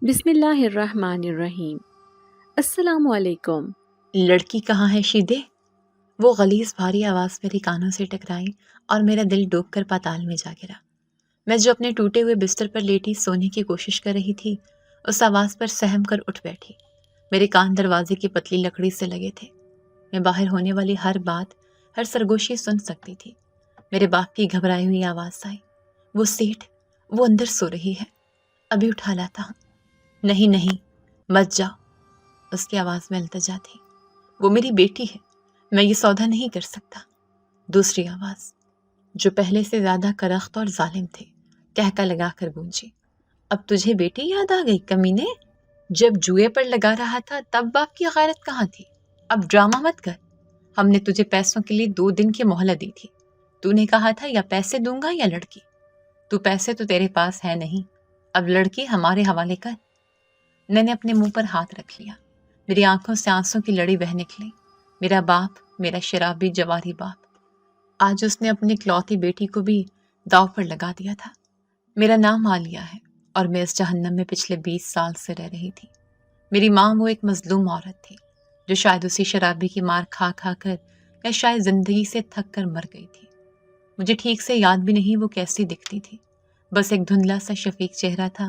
بسم اللہ الرحمن الرحیم۔ السلام علیکم۔ لڑکی کہاں ہے شیدے؟ وہ غلیظ بھاری آواز میری کانوں سے ٹکرائی اور میرا دل ڈوب کر پاتال میں جا گرا۔ میں جو اپنے ٹوٹے ہوئے بستر پر لیٹی سونے کی کوشش کر رہی تھی، اس آواز پر سہم کر اٹھ بیٹھی۔ میرے کان دروازے کی پتلی لکڑی سے لگے تھے۔ میں باہر ہونے والی ہر بات، ہر سرگوشی سن سکتی تھی۔ میرے باپ کی گھبرائی ہوئی آواز آئی، وہ سیٹھ، وہ اندر سو رہی ہے، ابھی اٹھا لاتا ہوں۔ نہیں نہیں، مت جاؤ، اس کی آواز میں التجا تھی۔ وہ میری بیٹی ہے، میں یہ سودا نہیں کر سکتا۔ دوسری آواز، جو پہلے سے زیادہ کرخت اور ظالم تھی، ٹہکا لگا کر گونجی۔ اب تجھے بیٹی یاد آ گئی کمینے؟ جب جوئے پر لگا رہا تھا تب باپ کی غیرت کہاں تھی؟ اب ڈرامہ مت کر۔ ہم نے تجھے پیسوں کے لیے 2 دن کی مہلت دی تھی۔ تو نے کہا تھا یا پیسے دوں گا یا لڑکی۔ تو پیسے تو تیرے پاس ہے نہیں، اب لڑکی ہمارے حوالے کر۔ میں نے اپنے منہ پر ہاتھ رکھ لیا۔ میری آنکھوں سے آنسوں کی لڑی بہہ نکلی۔ میرا باپ، میرا شرابی جواری باپ، آج اس نے اپنی اکلوتی بیٹی کو بھی داؤ پر لگا دیا تھا۔ میرا نام عالیہ ہے اور میں اس جہنم میں پچھلے 20 سال سے رہ رہی تھی۔ میری ماں وہ ایک مظلوم عورت تھی جو شاید اسی شرابی کی مار کھا کھا کر یا شاید زندگی سے تھک کر مر گئی تھی۔ مجھے ٹھیک سے یاد بھی نہیں وہ کیسی دکھتی تھی، بس ایک دھندلا سا شفیق چہرہ تھا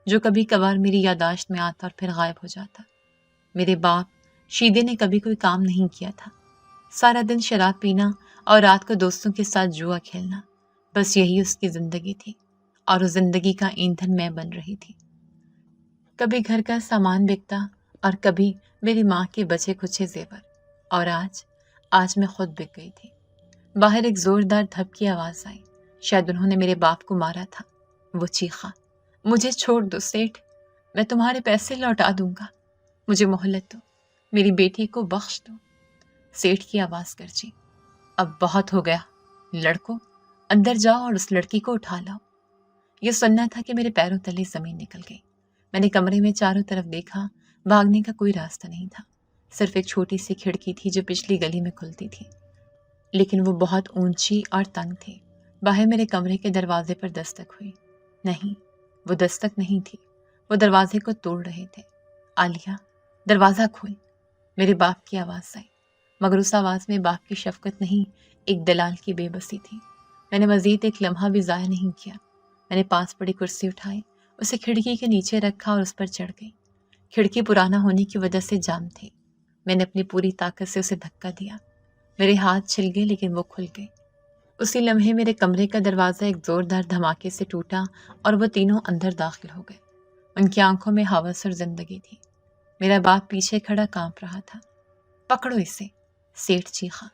جو کبھی کبھار میری یادداشت میں آتا اور پھر غائب ہو جاتا۔ میرے باپ شیدے نے کبھی کوئی کام نہیں کیا تھا، سارا دن شراب پینا اور رات کو دوستوں کے ساتھ جوا کھیلنا، بس یہی اس کی زندگی تھی، اور اس زندگی کا ایندھن میں بن رہی تھی۔ کبھی گھر کا سامان بکتا اور کبھی میری ماں کے بچے کچھے زیور، اور آج میں خود بک گئی تھی۔ باہر ایک زوردار دھپ کی آواز آئی، شاید انہوں نے میرے باپ کو مارا تھا۔ وہ چیخا، مجھے چھوڑ دو سیٹھ، میں تمہارے پیسے لوٹا دوں گا، مجھے مہلت دو، میری بیٹی کو بخش دو۔ سیٹھ کی آواز گرجی، اب بہت ہو گیا، لڑکو اندر جاؤ اور اس لڑکی کو اٹھا لاؤ۔ یہ سننا تھا کہ میرے پیروں تلے زمین نکل گئی۔ میں نے کمرے میں چاروں طرف دیکھا، بھاگنے کا کوئی راستہ نہیں تھا، صرف ایک چھوٹی سی کھڑکی تھی جو پچھلی گلی میں کھلتی تھی، لیکن وہ بہت اونچی اور تنگ تھی۔ باہر میرے کمرے کے دروازے پر دستک ہوئی۔ نہیں، وہ دستک نہیں تھی، وہ دروازے کو توڑ رہے تھے۔ عالیہ، دروازہ کھول، میرے باپ کی آواز آئی، مگر اس آواز میں باپ کی شفقت نہیں، ایک دلال کی بے بسی تھی۔ میں نے مزید ایک لمحہ بھی ضائع نہیں کیا۔ میں نے پاس پڑی کرسی اٹھائی، اسے کھڑکی کے نیچے رکھا اور اس پر چڑھ گئی۔ کھڑکی پرانا ہونے کی وجہ سے جام تھی۔ میں نے اپنی پوری طاقت سے اسے دھکا دیا، میرے ہاتھ چھل گئے لیکن وہ کھل گئے۔ اسی لمحے میرے کمرے کا دروازہ ایک زوردار دھماکے سے ٹوٹا اور وہ تینوں اندر داخل ہو گئے۔ ان کی آنکھوں میں ہوس اور زندگی تھی۔ میرا باپ پیچھے کھڑا کانپ رہا تھا۔ پکڑو اسے، سیٹھ چیخا،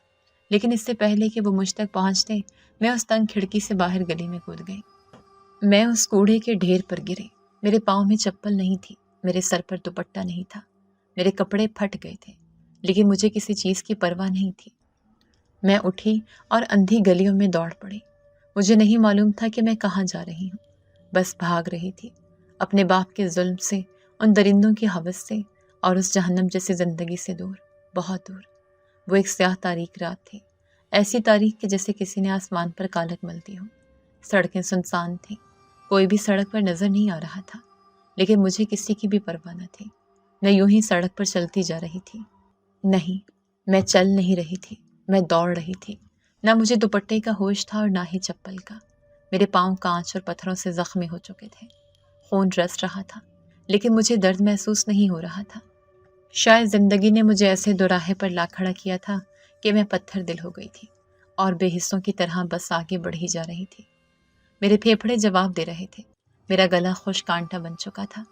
لیکن اس سے پہلے کہ وہ مجھ تک پہنچتے، میں اس تنگ کھڑکی سے باہر گلی میں کود گئی۔ میں اس کوڑے کے ڈھیر پر گری۔ میرے پاؤں میں چپل نہیں تھی، میرے سر پر دوپٹہ نہیں تھا، میرے کپڑے پھٹ گئے تھے، لیکن مجھے کسی چیز کی پرواہ نہیں تھی۔ میں اٹھی اور اندھی گلیوں میں دوڑ پڑی۔ مجھے نہیں معلوم تھا کہ میں کہاں جا رہی ہوں، بس بھاگ رہی تھی، اپنے باپ کے ظلم سے، ان درندوں کی ہوس سے، اور اس جہنم جیسی زندگی سے دور، بہت دور۔ وہ ایک سیاہ تاریک رات تھی، ایسی تاریک کہ جیسے کسی نے آسمان پر کالک ملتی ہو۔ سڑکیں سنسان تھیں، کوئی بھی سڑک پر نظر نہیں آ رہا تھا، لیکن مجھے کسی کی بھی پرواہ نہ تھی۔ میں یوں ہی سڑک پر چلتی جا رہی تھی۔ نہیں، میں چل نہیں رہی تھی، میں دوڑ رہی تھی۔ نہ مجھے دوپٹے کا ہوش تھا اور نہ ہی چپل کا۔ میرے پاؤں کانچ اور پتھروں سے زخمی ہو چکے تھے، خون رس رہا تھا، لیکن مجھے درد محسوس نہیں ہو رہا تھا۔ شاید زندگی نے مجھے ایسے دوراہے پر لا کھڑا کیا تھا کہ میں پتھر دل ہو گئی تھی اور بے حصوں کی طرح بس آگے بڑھی جا رہی تھی۔ میرے پھیپھڑے جواب دے رہے تھے، میرا گلا خشک کانٹا بن چکا تھا۔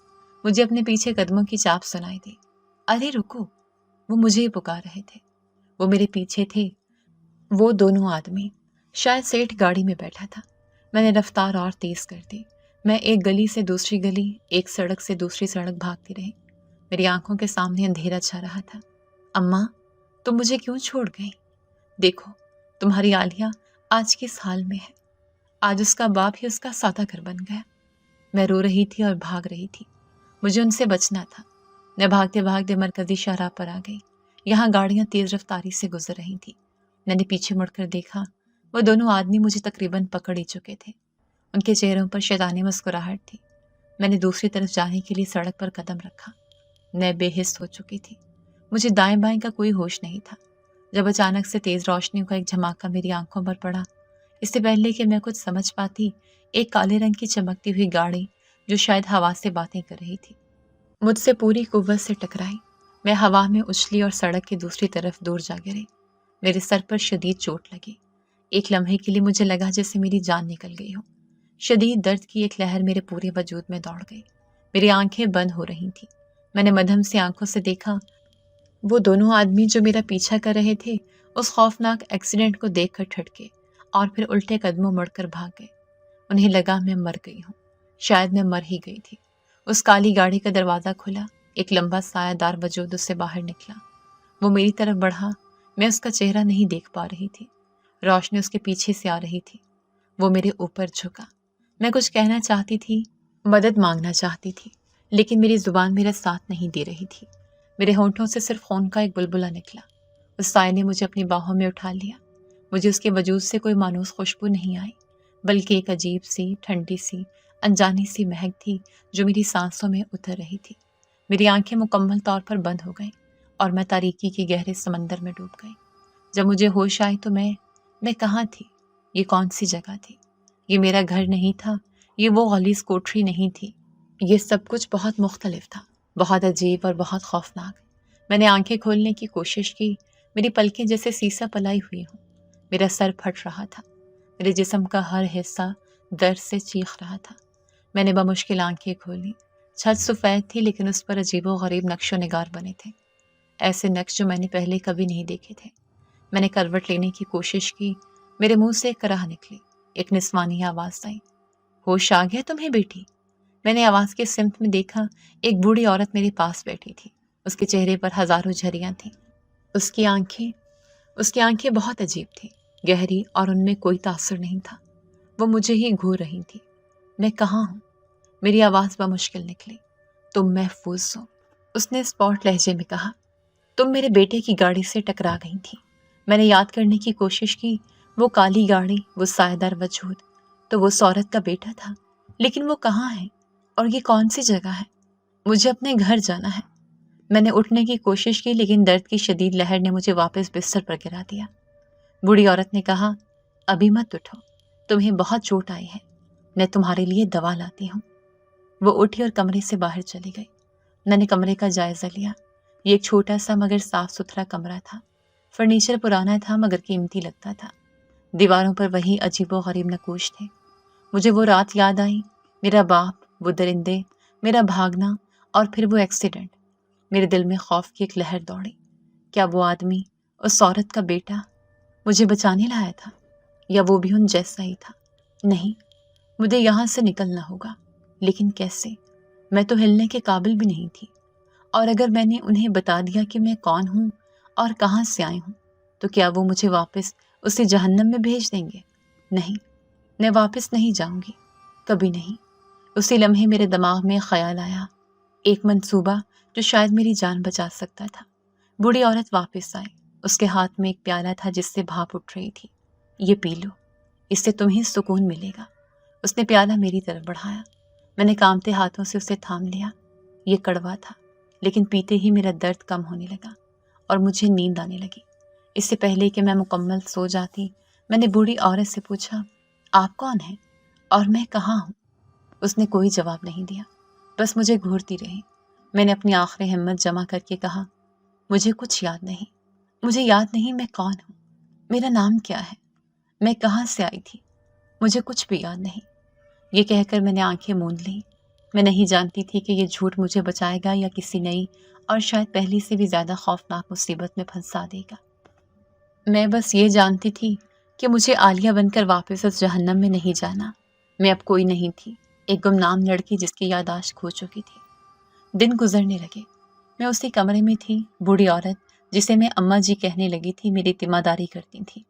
مجھے اپنے پیچھے قدموں کی چاپ سنائی دی۔ ارے رکو، وہ مجھے ہی پکار رہے تھے۔ وہ میرے پیچھے تھے، وہ دونوں آدمی۔ شاید سیٹھ گاڑی میں بیٹھا تھا۔ میں نے رفتار اور تیز کر دی۔ میں ایک گلی سے دوسری گلی، ایک سڑک سے دوسری سڑک بھاگتی رہی۔ میری آنکھوں کے سامنے اندھیرا چھا رہا تھا۔ اماں، تم مجھے کیوں چھوڑ گئی؟ دیکھو، تمہاری عالیہ آج کس حال میں ہے۔ آج اس کا باپ ہی اس کا سودا گر بن گیا۔ میں رو رہی تھی اور بھاگ رہی تھی، مجھے ان سے بچنا تھا۔ میں بھاگتے بھاگتے مرکزی شاہراہ پر آ گئی۔ یہاں گاڑیاں تیز رفتاری سے گزر رہی تھیں۔ میں نے پیچھے مڑ کر دیکھا، وہ دونوں آدمی مجھے تقریباً پکڑ ہی چکے تھے۔ ان کے چہروں پر شیطانی مسکراہٹ تھی۔ میں نے دوسری طرف جانے کے لیے سڑک پر قدم رکھا۔ میں بے حس ہو چکی تھی، مجھے دائیں بائیں کا کوئی ہوش نہیں تھا، جب اچانک سے تیز روشنی کا ایک جھماکہ میری آنکھوں پر پڑا۔ اس سے پہلے کہ میں کچھ سمجھ پاتی، ایک کالے رنگ کی چمکتی ہوئی گاڑی جو شاید ہوا سے باتیں کر رہی تھی مجھ سے پوری قوت سے ٹکرائی۔ میں ہوا میں اچھلی اور سڑک کی دوسری طرف دور جا گری۔ میرے سر پر شدید چوٹ لگی۔ ایک لمحے کے لیے مجھے لگا جیسے میری جان نکل گئی ہو۔ شدید درد کی ایک لہر میرے پورے وجود میں دوڑ گئی۔ میری آنکھیں بند ہو رہی تھیں۔ میں نے مدھم سے آنکھوں سے دیکھا، وہ دونوں آدمی جو میرا پیچھا کر رہے تھے اس خوفناک ایکسیڈنٹ کو دیکھ کر ٹھٹکے اور پھر الٹے قدموں مڑ کر بھاگ گئے۔ انہیں لگا میں مر گئی ہوں، شاید میں مر ہی گئی تھی۔ اس کالی گاڑی کا دروازہ کھلا، ایک لمبا سایہ دار وجود اس سے باہر نکلا۔ وہ میری طرف بڑھا، میں اس کا چہرہ نہیں دیکھ پا رہی تھی، روشنی اس کے پیچھے سے آ رہی تھی۔ وہ میرے اوپر جھکا۔ میں کچھ کہنا چاہتی تھی، مدد مانگنا چاہتی تھی، لیکن میری زبان میرا ساتھ نہیں دے رہی تھی۔ میرے ہونٹوں سے صرف خون کا ایک بلبلہ نکلا۔ اس سائے نے مجھے اپنی باہوں میں اٹھا لیا۔ مجھے اس کے وجود سے کوئی مانوس خوشبو نہیں آئی، بلکہ ایک عجیب سی، ٹھنڈی سی، انجانی سی مہک تھی جو میری سانسوں میں اتر رہی تھی۔ میری آنکھیں مکمل طور پر بند ہو گئیں اور میں تاریکی کے گہرے سمندر میں ڈوب گئی۔ جب مجھے ہوش آئی تو میں کہاں تھی؟ یہ کون سی جگہ تھی؟ یہ میرا گھر نہیں تھا، یہ وہ غلیظ کوٹری نہیں تھی۔ یہ سب کچھ بہت مختلف تھا، بہت عجیب اور بہت خوفناک۔ میں نے آنکھیں کھولنے کی کوشش کی، میری پلکیں جیسے سیسا پلائی ہوئی ہوں۔ میرا سر پھٹ رہا تھا، میرے جسم کا ہر حصہ درد سے چیخ رہا تھا۔ میں نے بمشکل آنکھیں کھولی۔ چھت سفید تھی لیکن اس پر عجیب و غریب نقش و نگار بنے تھے، ایسے نقش جو میں نے پہلے کبھی نہیں دیکھے تھے۔ میں نے کروٹ لینے کی کوشش کی، میرے منہ سے ایک کراہ نکلی، ایک نسوانی آواز آئی، ہوش آ گیا تمہیں بیٹی؟ میں نے آواز کے سمت میں دیکھا، ایک بوڑھی عورت میرے پاس بیٹھی تھی۔ اس کے چہرے پر ہزاروں جھریاں تھیں۔ اس کی آنکھیں بہت عجیب تھیں، گہری، اور ان میں کوئی تاثر نہیں تھا۔ وہ مجھے ہی گھور رہی تھی۔ میں کہاں ہوں؟ میری آواز بمشکل نکلی۔ تم محفوظ ہو، اس نے اسپاٹ لہجے میں کہا۔ تم میرے بیٹے کی گاڑی سے ٹکرا گئی تھی۔ میں نے یاد کرنے کی کوشش کی، وہ کالی گاڑی، وہ سایہ دار وجود، تو وہ اس عورت کا بیٹا تھا، لیکن وہ کہاں ہے اور یہ کون سی جگہ ہے؟ مجھے اپنے گھر جانا ہے۔ میں نے اٹھنے کی کوشش کی لیکن درد کی شدید لہر نے مجھے واپس بستر پر گرا دیا۔ بوڑھی عورت نے کہا، ابھی مت اٹھو، تمہیں بہت چوٹ آئی ہے، میں تمہارے لیے دوا لاتی ہوں۔ وہ اٹھی اور کمرے سے باہر چلی گئی۔ میں نے کمرے کا جائزہ لیا۔ یہ ایک چھوٹا سا مگر صاف ستھرا کمرہ تھا۔ فرنیچر پرانا تھا مگر قیمتی لگتا تھا۔ دیواروں پر وہی عجیب و غریب نقوش تھے۔ مجھے وہ رات یاد آئی، میرا باپ، وہ درندے، میرا بھاگنا اور پھر وہ ایکسیڈنٹ۔ میرے دل میں خوف کی ایک لہر دوڑی۔ کیا وہ آدمی، اس عورت کا بیٹا، مجھے بچانے لایا تھا، یا وہ بھی ان جیسا ہی تھا؟ نہیں، مجھے یہاں سے نکلنا ہوگا، لیکن کیسے؟ میں تو ہلنے کے قابل بھی نہیں تھی، اور اگر میں نے انہیں بتا دیا کہ میں کون ہوں اور کہاں سے آئی ہوں تو کیا وہ مجھے واپس اسی جہنم میں بھیج دیں گے؟ نہیں، میں واپس نہیں جاؤں گی، کبھی نہیں۔ اسی لمحے میرے دماغ میں خیال آیا، ایک منصوبہ جو شاید میری جان بچا سکتا تھا۔ بوڑھی عورت واپس آئی، اس کے ہاتھ میں ایک پیالہ تھا جس سے بھاپ اٹھ رہی تھی۔ یہ پی لو، اس سے تمہیں سکون ملے گا۔ اس نے پیالہ میری طرف بڑھایا۔ میں نے کانپتے ہاتھوں سے اسے تھام لیا۔ یہ کڑوا تھا، لیکن پیتے ہی میرا درد کم ہونے لگا اور مجھے نیند آنے لگی۔ اس سے پہلے کہ میں مکمل سو جاتی، میں نے بوڑھی عورت سے پوچھا، آپ کون ہیں اور میں کہاں ہوں؟ اس نے کوئی جواب نہیں دیا، بس مجھے گھورتی رہی۔ میں نے اپنی آخری ہمت جمع کر کے کہا، مجھے کچھ یاد نہیں، مجھے یاد نہیں میں کون ہوں، میرا نام کیا ہے، میں کہاں سے آئی تھی، مجھے کچھ بھی یاد نہیں۔ یہ کہہ کر میں نے آنکھیں موند لیں۔ میں نہیں جانتی تھی کہ یہ جھوٹ مجھے بچائے گا یا کسی نئی اور شاید پہلی سے بھی زیادہ خوفناک مصیبت میں پھنسا دے گا۔ میں بس یہ جانتی تھی کہ مجھے عالیہ بن کر واپس اس جہنم میں نہیں جانا۔ میں اب کوئی نہیں تھی، ایک گمنام لڑکی جس کی یادداشت کھو چکی تھی۔ دن گزرنے لگے، میں اسی کمرے میں تھی۔ بوڑھی عورت جسے میں اماں جی کہنے لگی تھی میری تیمارداری کرتی تھی۔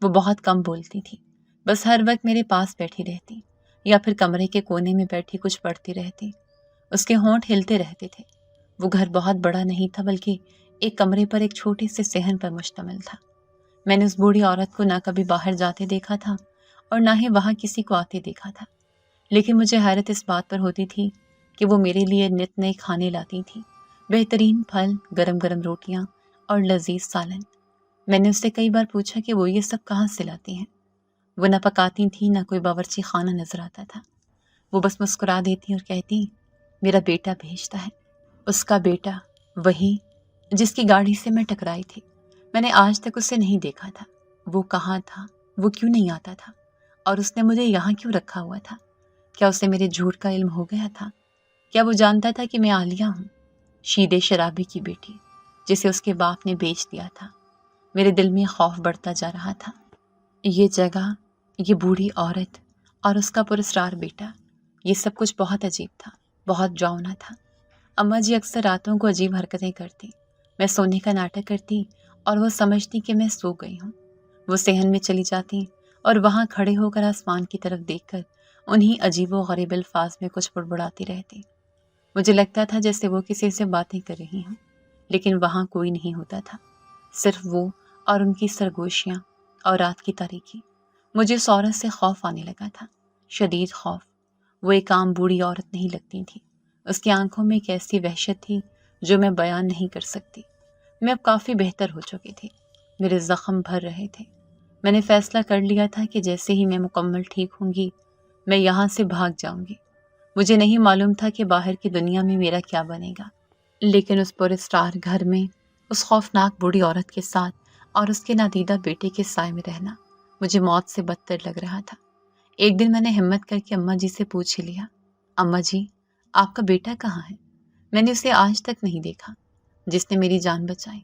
وہ بہت کم بولتی تھی، بس ہر وقت میرے پاس بیٹھی رہتی یا پھر کمرے کے کونے میں بیٹھی کچھ پڑھتی رہتی۔ اس کے ہونٹ ہلتے رہتے تھے۔ وہ گھر بہت بڑا نہیں تھا بلکہ ایک کمرے پر ایک چھوٹے سے صحن پر مشتمل تھا۔ میں نے اس بوڑھی عورت کو نہ کبھی باہر جاتے دیکھا تھا اور نہ ہی وہاں کسی کو آتے دیکھا تھا، لیکن مجھے حیرت اس بات پر ہوتی تھی کہ وہ میرے لیے نت نئے کھانے لاتی تھی، بہترین پھل، گرم گرم روٹیاں اور لذیذ سالن۔ میں نے اس سے کئی بار پوچھا کہ وہ یہ سب کہاں سے لاتی ہیں۔ وہ نہ پکاتی تھی، نہ کوئی باورچی خانہ نظر آتا تھا۔ وہ بس مسکرا دیتی اور کہتی، میرا بیٹا بھیجتا ہے۔ اس کا بیٹا، وہی جس کی گاڑی سے میں ٹکرائی تھی۔ میں نے آج تک اسے نہیں دیکھا تھا۔ وہ کہاں تھا؟ وہ کیوں نہیں آتا تھا؟ اور اس نے مجھے یہاں کیوں رکھا ہوا تھا؟ کیا اسے میرے جھوٹ کا علم ہو گیا تھا؟ کیا وہ جانتا تھا کہ میں عالیہ ہوں، شیدے شرابی کی بیٹی، جسے اس کے باپ نے بیچ دیا تھا؟ میرے دل میں خوف بڑھتا جا رہا تھا۔ یہ جگہ، یہ بوڑھی عورت اور اس کا پراسرار بیٹا، یہ سب کچھ بہت عجیب تھا، بہت ڈراؤنا تھا۔ اماں جی اکثر راتوں کو عجیب حرکتیں کرتی، میں سونے کا ناٹک کرتی اور وہ سمجھتی کہ میں سو گئی ہوں۔ وہ صحن میں چلی جاتی اور وہاں کھڑے ہو کر آسمان کی طرف دیکھ کر انہی عجیب و غریب الفاظ میں کچھ بڑبڑاتی رہتی۔ مجھے لگتا تھا جیسے وہ کسی سے باتیں کر رہی ہوں، لیکن وہاں کوئی نہیں ہوتا تھا، صرف وہ اور ان کی سرگوشیاں اور رات کی تاریکی۔ مجھے اس عورت سے خوف آنے لگا تھا، شدید خوف۔ وہ ایک عام بوڑھی عورت نہیں لگتی تھی، اس کی آنکھوں میں ایک ایسی وحشت تھی جو میں بیان نہیں کر سکتی۔ میں اب کافی بہتر ہو چکی تھی، میرے زخم بھر رہے تھے۔ میں نے فیصلہ کر لیا تھا کہ جیسے ہی میں مکمل ٹھیک ہوں گی، میں یہاں سے بھاگ جاؤں گی۔ مجھے نہیں معلوم تھا کہ باہر کی دنیا میں میرا کیا بنے گا، لیکن اس پراسرار گھر میں اس خوفناک بوڑھی عورت کے ساتھ اور اس کے نادیدہ بیٹے کے سائے میں رہنا مجھے موت سے بدتر لگ رہا تھا۔ ایک دن میں نے ہمت کر کے اماں جی سے پوچھ ہی لیا، اماں جی، آپ کا بیٹا کہاں ہے؟ میں نے اسے آج تک نہیں دیکھا، جس نے میری جان بچائی۔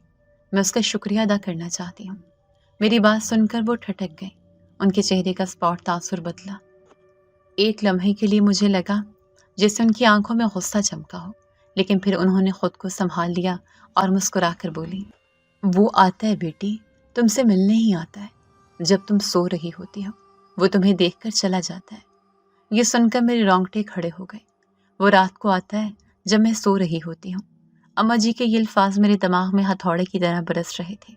میں اس کا شکریہ ادا کرنا چاہتی ہوں۔ میری بات سن کر وہ ٹھٹک گئے، ان کے چہرے کا اسپاٹ تاثر بدلا۔ ایک لمحے کے لیے مجھے لگا جیسے ان کی آنکھوں میں غصہ چمکا ہو، لیکن پھر انہوں نے خود کو سنبھال لیا اور مسکرا کر بولی، وہ آتا ہے بیٹی، تم سے ملنے ہی آتا ہے جب تم سو رہی ہوتی ہو، وہ تمہیں دیکھ کر چلا جاتا ہے۔ یہ سن کر میرے رونگٹے کھڑے ہو گئے۔ وہ رات کو آتا ہے جب میں سو رہی ہوتی ہوں۔ اماں جی کے یہ الفاظ میرے دماغ میں ہتھوڑے کی طرح برس رہے تھے۔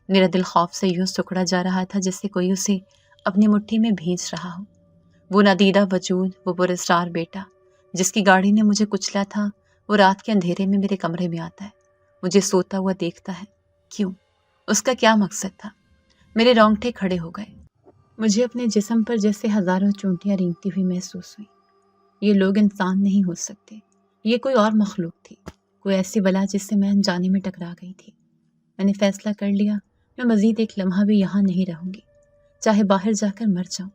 میرا دل خوف سے یوں سکڑا جا رہا تھا جس سے کوئی اسے اپنی مٹھی میں بھینچ رہا ہو۔ وہ نادیدہ وجود، وہ پراسرار بیٹا جس کی گاڑی نے مجھے کچلا تھا، وہ رات کے اندھیرے میں میرے کمرے میں آتا ہے، مجھے سوتا ہوا دیکھتا ہے۔ کیوں؟ اس کا کیا مقصد تھا؟ میرے رونگٹے کھڑے ہو گئے۔ مجھے اپنے جسم پر جیسے ہزاروں چونٹیاں رینگتی ہوئی محسوس ہوئی۔ یہ لوگ انسان نہیں ہو سکتے، یہ کوئی اور مخلوق تھی، کوئی ایسی بلا جس سے میں انجانے میں ٹکرا گئی تھی۔ میں نے فیصلہ کر لیا، میں مزید ایک لمحہ بھی یہاں نہیں رہوں گی، چاہے باہر جا کر مر جاؤں،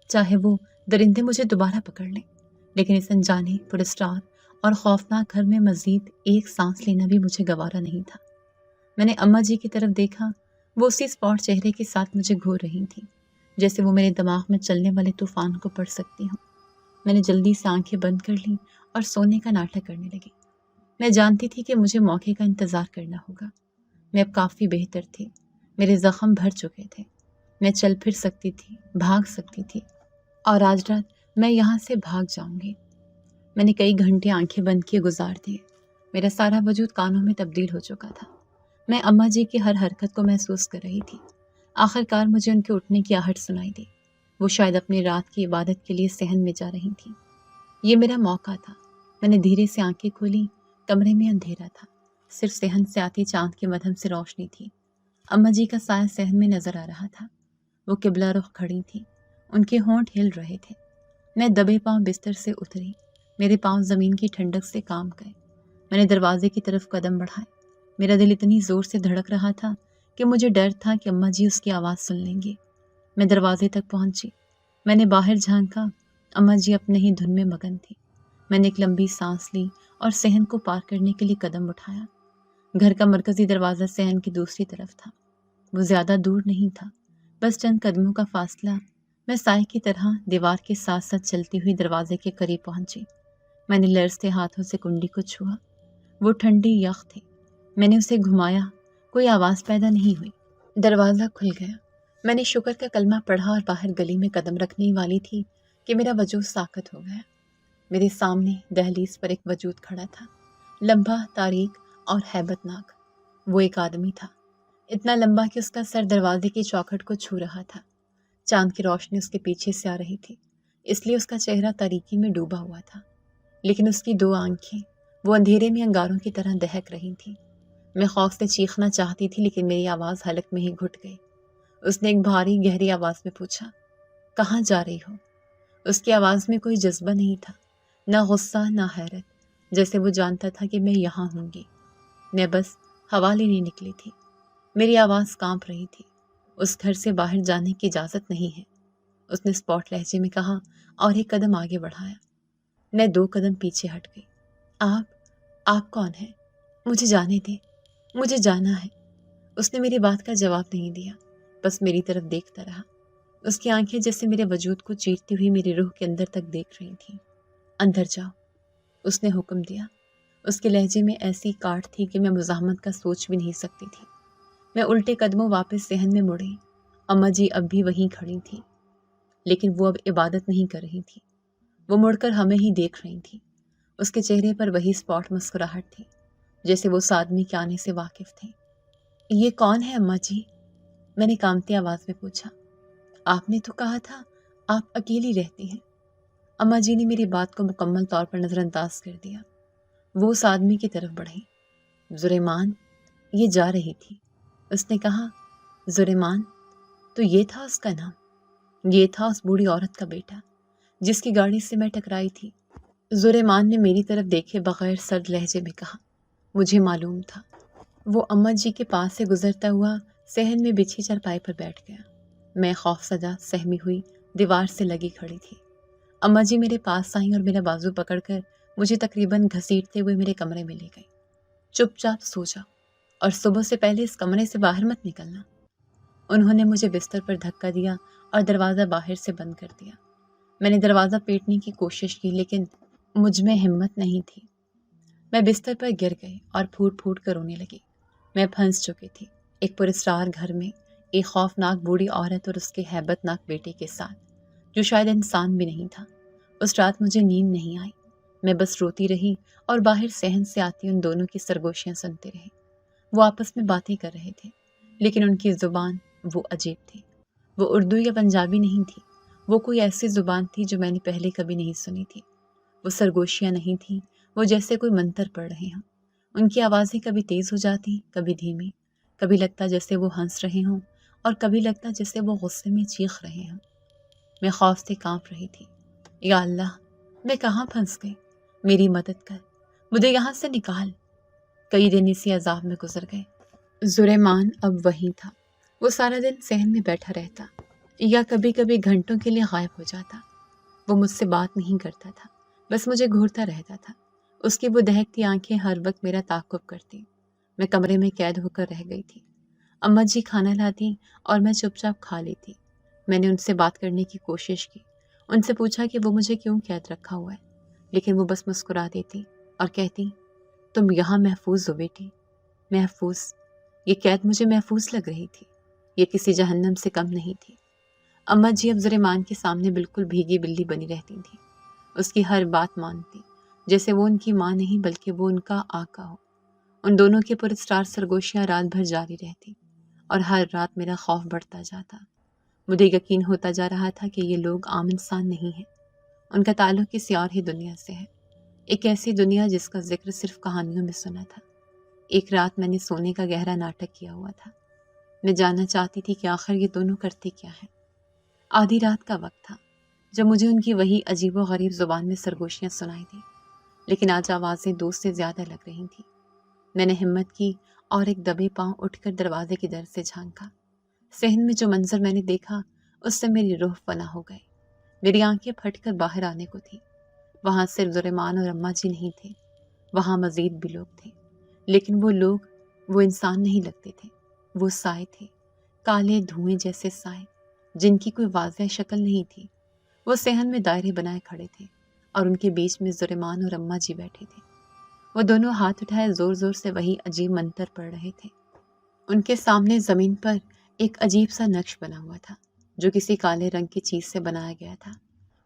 چاہے وہ درندے مجھے دوبارہ پکڑ لیں، لیکن اس انجانے، پراسرار اور خوفناک گھر میں مزید ایک سانس لینا بھی مجھے گوارا نہیں تھا۔ میں نے اماں جی کی طرف دیکھا، وہ اسی اسپاٹ چہرے کے ساتھ مجھے گھور رہی تھیں، جیسے وہ میرے دماغ میں چلنے والے طوفان کو پڑھ سکتی ہوں۔ میں نے جلدی سے آنکھیں بند کر لیں اور سونے کا ناٹک کرنے لگی۔ میں جانتی تھی کہ مجھے موقع کا انتظار کرنا ہوگا۔ میں اب کافی بہتر تھی، میرے زخم بھر چکے تھے، میں چل پھر سکتی تھی، بھاگ سکتی تھی، اور آج رات میں یہاں سے بھاگ جاؤں گی۔ میں نے کئی گھنٹے آنکھیں بند کیے گزار دیے، میرا سارا وجود کانوں میں تبدیل ہو چکا تھا۔ میں اماں جی کی ہر حرکت کو محسوس کر رہی تھی۔ آخر کار مجھے ان کے اٹھنے کی آہٹ سنائی دی۔ وہ شاید اپنی رات کی عبادت کے لیے صحن میں جا رہی تھیں۔ یہ میرا موقع تھا۔ میں نے دھیرے سے آنکھیں کھولی، کمرے میں اندھیرا تھا، صرف صحن سے آتی چاند کے مدھم سے روشنی تھی۔ اماں جی کا سایہ صحن میں نظر آ رہا تھا۔ وہ قبلہ رخ کھڑی تھیں، ان کے ہونٹ ہل رہے تھے۔ میں دبے پاؤں بستر سے اتری، میرے پاؤں زمین کی ٹھنڈک سے کام گئے۔ میں نے دروازے کی طرف قدم بڑھائے۔ میرا دل اتنی زور سے دھڑک رہا تھا کہ مجھے ڈر تھا کہ اماں جی اس کی آواز سن لیں گے۔ میں دروازے تک پہنچی، میں نے باہر جھانکا، اماں جی اپنے ہی دھن میں مگن تھی۔ میں نے ایک لمبی سانس لی اور صحن کو پار کرنے کے لیے قدم اٹھایا۔ گھر کا مرکزی دروازہ صحن کی دوسری طرف تھا۔ وہ زیادہ دور نہیں تھا، بس چند قدموں کا فاصلہ۔ میں سائے کی طرح دیوار کے ساتھ ساتھ چلتی ہوئی دروازے کے قریب پہنچی۔ میں نے لرزتے ہاتھوں سے کنڈی کو چھوا۔ وہ ٹھنڈی یخ تھی۔ میں نے اسے گھمایا، کوئی آواز پیدا نہیں ہوئی۔ دروازہ کھل گیا۔ میں نے شکر کا کلمہ پڑھا اور باہر گلی میں قدم رکھنے والی تھی کہ میرا وجود ساکت ہو گیا۔ میرے سامنے دہلیز پر ایک وجود کھڑا تھا، لمبا، تاریک اور ہیبت ناک۔ وہ ایک آدمی تھا، اتنا لمبا کہ اس کا سر دروازے کی چوکھٹ کو چھو رہا تھا۔ چاند کی روشنی اس کے پیچھے سے آ رہی تھی، اس لیے اس کا چہرہ تاریکی میں ڈوبا ہوا تھا۔ لیکن اس کی 2 آنکھیں وہ اندھیرے میں انگاروں کی طرح دہک رہی تھیں۔ میں خوف سے چیخنا چاہتی تھی لیکن میری آواز حلق میں ہی گھٹ گئی۔ اس نے ایک بھاری گہری آواز میں پوچھا، کہاں جا رہی ہو؟ اس کی آواز میں کوئی جذبہ نہیں تھا، نہ غصہ نہ حیرت، جیسے وہ جانتا تھا کہ میں یہاں ہوں گی۔ میں بس ہوا لینے نکلی تھی۔ میری آواز کانپ رہی تھی۔ اس گھر سے باہر جانے کی اجازت نہیں ہے، اس نے اسپاٹ لہجے میں کہا اور ایک قدم آگے بڑھایا۔ میں 2 قدم پیچھے ہٹ گئی۔ آپ کون ہیں؟ مجھے جانے دیں، مجھے جانا ہے۔ اس نے میری بات کا جواب نہیں دیا، بس میری طرف دیکھتا رہا۔ اس کی آنکھیں جیسے میرے وجود کو چیرتی ہوئی میری روح کے اندر تک دیکھ رہی تھیں۔ اندر جاؤ، اس نے حکم دیا۔ اس کے لہجے میں ایسی کاٹ تھی کہ میں مزاحمت کا سوچ بھی نہیں سکتی تھی۔ میں الٹے قدموں واپس صحن میں مڑی۔ اماں جی اب بھی وہیں کھڑی تھی، لیکن وہ اب عبادت نہیں کر رہی تھی، وہ مڑ کر ہمیں ہی دیکھ رہی تھی۔ اس کے چہرے پر وہی اسپاٹ مسکراہٹ تھی، جیسے وہ اس آدمی کے آنے سے واقف تھے۔ یہ کون ہے اماں جی؟ میں نے کانپتی آواز میں پوچھا۔ آپ نے تو کہا تھا آپ اکیلی رہتی ہیں۔ اماں جی نے میری بات کو مکمل طور پر نظر انداز کر دیا۔ وہ اس آدمی کی طرف بڑھی۔ زریمان، یہ جا رہی تھی۔ اس نے کہا، زریمان؟ تو یہ تھا اس کا نام؟ یہ تھا اس بوڑھی عورت کا بیٹا جس کی گاڑی سے میں ٹکرائی تھی؟ زریمان نے میری طرف دیکھے بغیر سرد لہجے میں کہا، مجھے معلوم تھا۔ وہ اماں جی کے پاس سے گزرتا ہوا صحن میں بچھی چارپائی پر بیٹھ گیا۔ میں خوف زدہ سہمی ہوئی دیوار سے لگی کھڑی تھی۔ اماں جی میرے پاس آئیں اور میرا بازو پکڑ کر مجھے تقریباً گھسیٹتے ہوئے میرے کمرے میں لے گئی۔ چپ چاپ سو جاؤ اور صبح سے پہلے اس کمرے سے باہر مت نکلنا۔ انہوں نے مجھے بستر پر دھکا دیا اور دروازہ باہر سے بند کر دیا۔ میں نے دروازہ پیٹنے کی کوشش کی لیکن مجھ میں ہمت نہیں تھی۔ میں بستر پر گر گئی اور پھوٹ پھوٹ کر رونے لگی۔ میں پھنس چکی تھی ایک پراسرار گھر میں، ایک خوفناک بوڑھی عورت اور اس کے ہیبت ناک بیٹے کے ساتھ، جو شاید انسان بھی نہیں تھا۔ اس رات مجھے نیند نہیں آئی۔ میں بس روتی رہی اور باہر صحن سے آتی ان دونوں کی سرگوشیاں سنتے رہی۔ وہ آپس میں باتیں کر رہے تھے لیکن ان کی زبان وہ عجیب تھی۔ وہ اردو یا پنجابی نہیں تھی، وہ کوئی ایسی زبان تھی جو میں نے پہلے کبھی نہیں سنی تھی۔ وہ سرگوشیاں نہیں تھیں، وہ جیسے کوئی منتر پڑھ رہے ہوں۔ ان کی آوازیں کبھی تیز ہو جاتی، کبھی دھیمی، کبھی لگتا جیسے وہ ہنس رہے ہوں اور کبھی لگتا جیسے وہ غصے میں چیخ رہے ہوں۔ میں خوف سے کانپ رہی تھی۔ یا اللہ، میں کہاں پھنس گئی؟ میری مدد کر، مجھے یہاں سے نکال۔ کئی دن اسی عذاب میں گزر گئے۔ زریمان اب وہیں تھا۔ وہ سارا دن صحن میں بیٹھا رہتا یا کبھی کبھی گھنٹوں کے لیے غائب ہو جاتا۔ وہ مجھ سے بات نہیں کرتا تھا، بس مجھے گھورتا رہتا تھا۔ اس کی وہ دہکتی آنکھیں ہر وقت میرا تعاقب کرتی۔ میں کمرے میں قید ہو کر رہ گئی تھی۔ اماں جی کھانا لاتی اور میں چپ چاپ کھا لیتی۔ میں نے ان سے بات کرنے کی کوشش کی، ان سے پوچھا کہ وہ مجھے کیوں قید رکھا ہوا ہے، لیکن وہ بس مسکرا دیتی اور کہتی، تم یہاں محفوظ ہو بیٹی، محفوظ۔ یہ قید مجھے محفوظ لگ رہی تھی، یہ کسی جہنم سے کم نہیں تھی۔ اماں جی اب زریمان کے سامنے بالکل بھیگی بلی بنی رہتی تھی۔ اس کی ہر بات مانتی، جیسے وہ ان کی ماں نہیں بلکہ وہ ان کا آقا ہو۔ ان دونوں کے پراسرار سرگوشیاں رات بھر جاری رہتی اور ہر رات میرا خوف بڑھتا جاتا۔ مجھے یقین ہوتا جا رہا تھا کہ یہ لوگ عام انسان نہیں ہیں، ان کا تعلق کسی اور ہی دنیا سے ہے، ایک ایسی دنیا جس کا ذکر صرف کہانیوں میں سنا تھا۔ ایک رات میں نے سونے کا گہرا ناٹک کیا ہوا تھا۔ میں جاننا چاہتی تھی کہ آخر یہ دونوں کرتے کیا ہیں۔ آدھی رات کا وقت تھا جب مجھے ان کی وہی عجیب و غریب زبان میں سرگوشیاں سنائی دیں، لیکن آج آوازیں دوست سے زیادہ لگ رہی تھیں۔ میں نے ہمت کی اور ایک دبے پاؤں اٹھ کر دروازے کی در سے جھانکا۔ صحن میں جو منظر میں نے دیکھا اس سے میری روح فنا ہو گئی۔ میری آنکھیں پھٹ کر باہر آنے کو تھی۔ وہاں صرف زریمان اور اماں جی نہیں تھے، وہاں مزید بھی لوگ تھے، لیکن وہ لوگ وہ انسان نہیں لگتے تھے، وہ سائے تھے، کالے دھوئیں جیسے سائے جن کی کوئی واضح شکل نہیں تھی۔ وہ صحن میں دائرے بنائے کھڑے تھے اور ان کے بیچ میں زریمان اور اماں جی بیٹھے تھے۔ وہ دونوں ہاتھ اٹھائے زور زور سے وہی عجیب منتر پڑھ رہے تھے۔ ان کے سامنے زمین پر ایک عجیب سا نقش بنا ہوا تھا جو کسی کالے رنگ کی چیز سے بنایا گیا تھا۔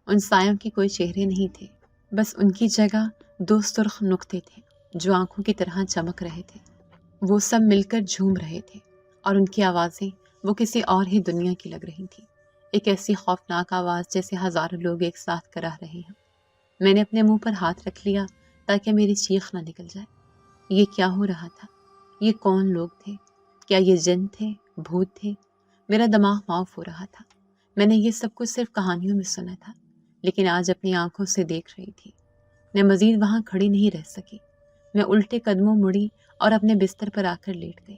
ان سایوں کے کوئی چہرے نہیں تھے، بس ان کی جگہ 2 سرخ نقطے تھے جو آنکھوں کی طرح چمک رہے تھے۔ وہ سب مل کر جھوم رہے تھے اور ان کی آوازیں وہ کسی اور ہی دنیا کی لگ رہی تھی، ایک ایسی خوفناک آواز جیسے ہزاروں لوگ ایک ساتھ کرا رہے ہیں۔ میں نے اپنے منہ پر ہاتھ رکھ لیا تاکہ میری چیخ نہ نکل جائے۔ یہ کیا ہو رہا تھا؟ یہ کون لوگ تھے؟ کیا یہ جن تھے؟ بھوت تھے؟ میرا دماغ معاف ہو رہا تھا۔ میں نے یہ سب کچھ صرف کہانیوں میں سنا تھا، لیکن آج اپنی آنکھوں سے دیکھ رہی تھی۔ میں مزید وہاں کھڑی نہیں رہ سکی۔ میں الٹے قدموں مڑی اور اپنے بستر پر آ کر لیٹ گئی۔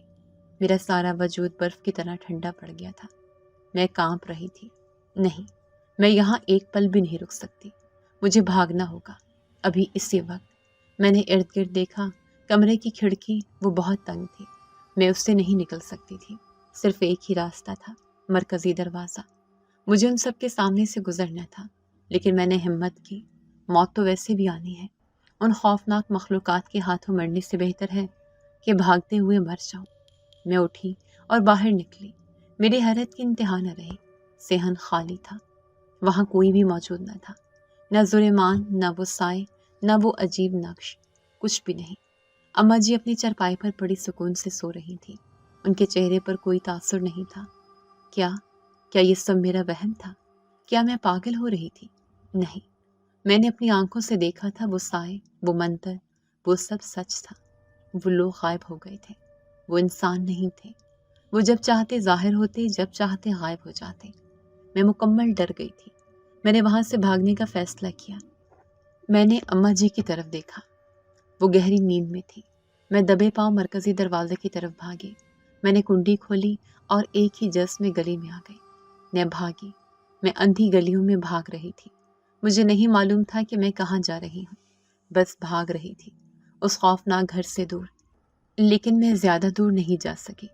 میرا سارا وجود برف کی طرح ٹھنڈا پڑ گیا تھا۔ میں کانپ رہی تھی۔ نہیں، میں یہاں ایک پل بھی نہیں رک سکتی۔ مجھے بھاگنا ہوگا، ابھی اسی وقت۔ میں نے ارد گرد دیکھا۔ کمرے کی کھڑکی وہ بہت تنگ تھی، میں اس سے نہیں نکل سکتی تھی۔ صرف ایک ہی راستہ تھا، مرکزی دروازہ۔ مجھے ان سب کے سامنے سے گزرنا تھا، لیکن میں نے ہمت کی۔ موت تو ویسے بھی آنی ہے۔ ان خوفناک مخلوقات کے ہاتھوں مرنے سے بہتر ہے کہ بھاگتے ہوئے مر جاؤں۔ میں اٹھی اور باہر نکلی۔ میری حیرت کی انتہا نہ رہی۔ صحن خالی تھا، وہاں کوئی بھی موجود نہ تھا۔ نہ زریمان، نہ وہ سائے، نہ وہ عجیب نقش، کچھ بھی نہیں۔ اماں جی اپنی چرپائی پر بڑی سکون سے سو رہی تھی۔ ان کے چہرے پر کوئی تاثر نہیں تھا۔ کیا یہ سب میرا وہم تھا؟ کیا میں پاگل ہو رہی تھی؟ نہیں، میں نے اپنی آنکھوں سے دیکھا تھا، وہ سائے، وہ منتر، وہ سب سچ تھا۔ وہ لوگ غائب ہو گئے تھے، وہ انسان نہیں تھے۔ وہ جب چاہتے ظاہر ہوتے، جب چاہتے غائب ہو جاتے۔ میں مکمل ڈر گئی تھی۔ میں نے وہاں سے بھاگنے کا فیصلہ کیا۔ میں نے اماں جی کی طرف دیکھا، وہ گہری نیند میں تھی۔ میں دبے پاؤں مرکزی دروازے کی طرف بھاگی۔ میں نے کنڈی کھولی اور ایک ہی جس میں گلی میں آ گئی۔ میں بھاگی۔ میں اندھی گلیوں میں بھاگ رہی تھی۔ مجھے نہیں معلوم تھا کہ میں کہاں جا رہی ہوں، بس بھاگ رہی تھی، اس خوفناک گھر سے دور۔ لیکن میں زیادہ دور نہیں جا سکی۔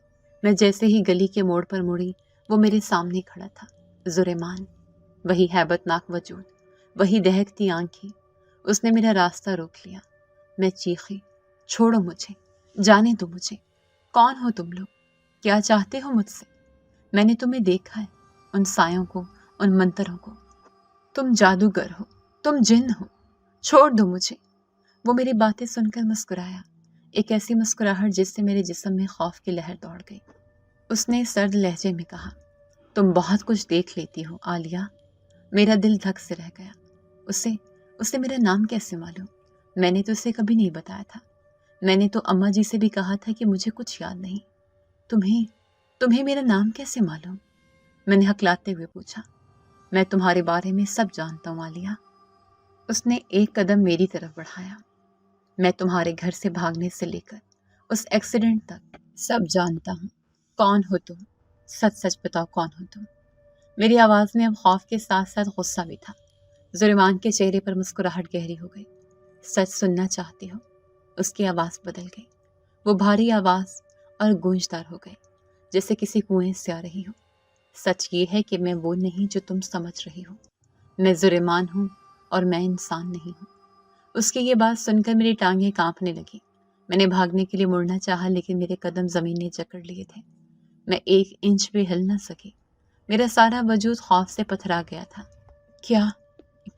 میں جیسے ہی گلی کے موڑ پر مڑی، وہ میرے سامنے کھڑا تھا، زریمان، وہی ہیبت ناک وجود، وہی دہکتی آنکھیں۔ اس نے میرا راستہ روک لیا۔ میں چیخی، چھوڑو مجھے، جانے دو مجھے۔ کون ہو تم لوگ؟ کیا چاہتے ہو مجھ سے؟ میں نے تمہیں دیکھا ہے، ان سایوں کو، ان منتروں کو۔ تم جادوگر ہو، تم جن ہو، چھوڑ دو مجھے۔ وہ میری باتیں سن کر مسکرایا، ایک ایسی مسکراہٹ جس سے میرے جسم میں خوف کی لہر دوڑ گئی۔ اس نے سرد لہجے میں کہا، تم بہت کچھ دیکھ لیتی ہو عالیہ۔ میرا دل دھک سے رہ گیا۔ اسے میرا نام کیسے معلوم؟ میں نے تو اسے کبھی نہیں بتایا تھا۔ میں نے تو اماں جی سے بھی کہا تھا کہ مجھے کچھ یاد نہیں۔ تمہیں میرا نام کیسے معلوم؟ میں نے ہکلاتے ہوئے پوچھا۔ میں تمہارے بارے میں سب جانتا ہوں عالیہ۔ اس نے ایک قدم میری طرف بڑھایا۔ میں تمہارے گھر سے بھاگنے سے لے کر اس ایکسیڈنٹ تک سب جانتا ہوں۔ کون ہو تم؟ سچ سچ بتاؤ، کون ہو تم؟ میری آواز میں اب خوف کے ساتھ ساتھ غصہ بھی تھا۔ زریمان کے چہرے پر مسکراہٹ گہری ہو گئی۔ سچ سننا چاہتی ہو؟ اس کی آواز بدل گئی۔ وہ بھاری آواز اور گونجدار ہو گئی، جیسے کسی کنویں سے آ رہی ہو۔ سچ یہ ہے کہ میں وہ نہیں جو تم سمجھ رہی ہو۔ میں زریمان ہوں اور میں انسان نہیں ہوں۔ اس کی یہ بات سن کر میری ٹانگیں کانپنے لگی۔ میں نے بھاگنے کے لیے مڑنا چاہا، لیکن میرے قدم زمین نے جکڑ لیے تھے۔ میں ایک انچ بھی ہل نہ سکی۔ میرا سارا وجود خوف سے پتھرا گیا تھا۔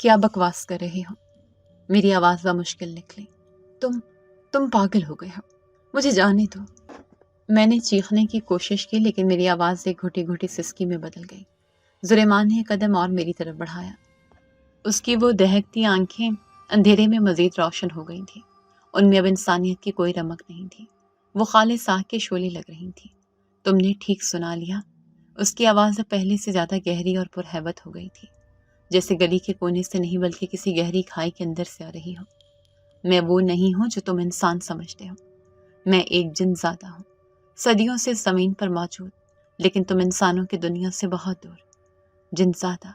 کیا بکواس کر رہے ہو؟ میری آواز بمشکل نکلی۔ تم پاگل ہو گئے ہو، مجھے جانے دو۔ میں نے چیخنے کی کوشش کی، لیکن میری آواز ایک گھٹی گھٹی سسکی میں بدل گئی۔ زریمان نے قدم اور میری طرف بڑھایا۔ اس کی وہ دہکتی آنکھیں اندھیرے میں مزید روشن ہو گئی تھیں۔ ان میں اب انسانیت کی کوئی رمق نہیں تھی، وہ خالص آگ کے شعلے لگ رہی تھیں۔ تم نے ٹھیک سنا لیا۔ اس کی آواز اب پہلے سے زیادہ گہری اور پرہیبت ہو گئی تھی، جیسے گلی کے کونے سے نہیں بلکہ کسی گہری کھائی کے اندر سے آ رہی ہو۔ میں وہ نہیں ہوں جو تم انسان سمجھتے ہو۔ میں ایک جن زادہ ہوں، صدیوں سے زمین پر موجود، لیکن تم انسانوں کی دنیا سے بہت دور۔ جن زادہ،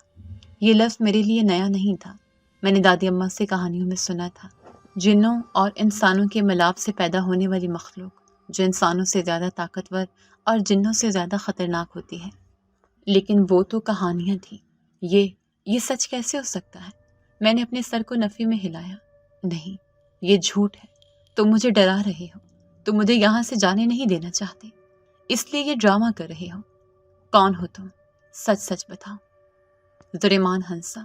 یہ لفظ میرے لیے نیا نہیں تھا۔ میں نے دادی اماں سے کہانیوں میں سنا تھا، جنوں اور انسانوں کے ملاپ سے پیدا ہونے والی مخلوق جو انسانوں سے زیادہ طاقتور اور جنوں سے زیادہ خطرناک ہوتی ہے۔ لیکن وہ تو کہانیاں تھیں، یہ سچ کیسے ہو سکتا ہے؟ میں نے اپنے سر کو نفی میں ہلایا۔ نہیں، یہ جھوٹ ہے۔ تم مجھے ڈرا رہے ہو، تم مجھے یہاں سے جانے نہیں دینا چاہتے، اس لیے یہ ڈرامہ کر رہے ہو۔ کون ہو تم؟ سچ سچ بتاؤ۔ زریمان ہنسا،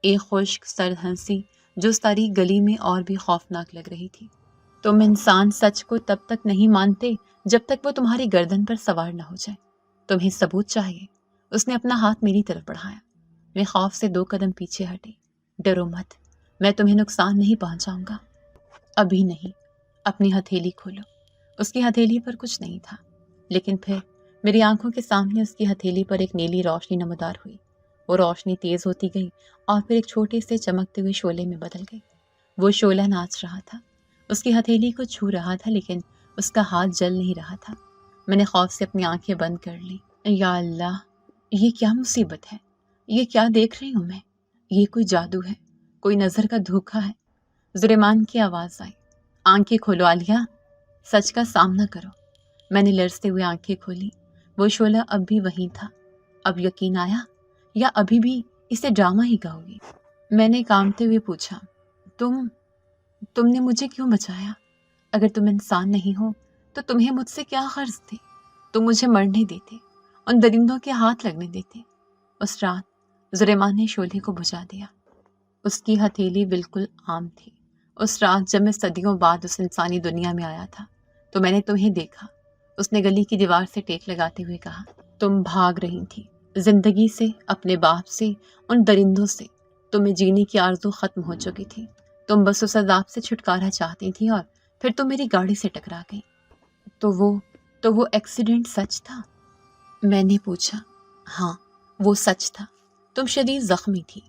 ایک خشک سرد ہنسی جو اس تاریک گلی میں اور بھی خوفناک لگ رہی تھی۔ تم انسان سچ کو تب تک نہیں مانتے جب تک وہ تمہاری گردن پر سوار نہ ہو جائے۔ تمہیں ثبوت چاہیے۔ اس نے اپنا ہاتھ میری طرف بڑھایا۔ میں خوف سے 2 قدم پیچھے ہٹی۔ ڈرو مت، میں تمہیں نقصان نہیں پہنچاؤں گا۔ ابھی نہیں۔ اپنی ہتھیلی کھولو۔ اس کی ہتھیلی پر کچھ نہیں تھا، لیکن پھر میری آنکھوں کے سامنے اس کی ہتھیلی پر ایک نیلی روشنی نمودار ہوئی۔ وہ روشنی تیز ہوتی گئی اور پھر ایک چھوٹے سے چمکتے ہوئے شعلے میں بدل گئی۔ وہ شعلہ ناچ رہا تھا، اس کی ہتھیلی کو چھو رہا تھا، لیکن اس کا ہاتھ جل نہیں رہا تھا۔ میں نے خوف سے اپنی آنکھیں بند کر لی۔ یا اللہ، یہ کیا مصیبت ہے؟ یہ کیا دیکھ رہی ہوں میں؟ یہ کوئی جادو ہے، کوئی نظر کا دھوکہ ہے۔ زریمان کی آواز آئی، آنکھیں کھولو عالیہ، سچ کا سامنا کرو۔ میں نے لرزتے ہوئے آنکھیں کھولی۔ وہ شعلہ اب بھی وہیں تھا۔ اب یقین آیا یا ابھی بھی اسے ڈرامہ ہی کہو گی؟ میں نے کانپتے ہوئے پوچھا، تم نے مجھے کیوں بچایا؟ اگر تم انسان نہیں ہو تو تمہیں مجھ سے کیا غرض تھی؟ تم مجھے مرنے دیتے، ان درندوں کے ہاتھ لگنے دیتے۔ اس رات زریمان نے شعلے کو بجھا دیا۔ اس کی ہتھیلی بالکل عام تھی۔ اس رات جب میں صدیوں بعد اس انسانی دنیا میں آیا تھا تو میں نے تمہیں دیکھا۔ اس نے گلی کی دیوار سے ٹیک لگاتے ہوئے کہا، تم بھاگ رہی تھی زندگی سے، اپنے باپ سے، ان درندوں سے۔ تمہیں جینے کی آرزو ختم ہو چکی تھی۔ تم بس اس عذاب سے چھٹکارا چاہتی تھی اور پھر تم میری گاڑی سے ٹکرا گئی۔ تو وہ ایکسیڈنٹ سچ تھا؟ میں نے پوچھا۔ ہاں، وہ سچ تھا۔ تم شدید زخمی تھی،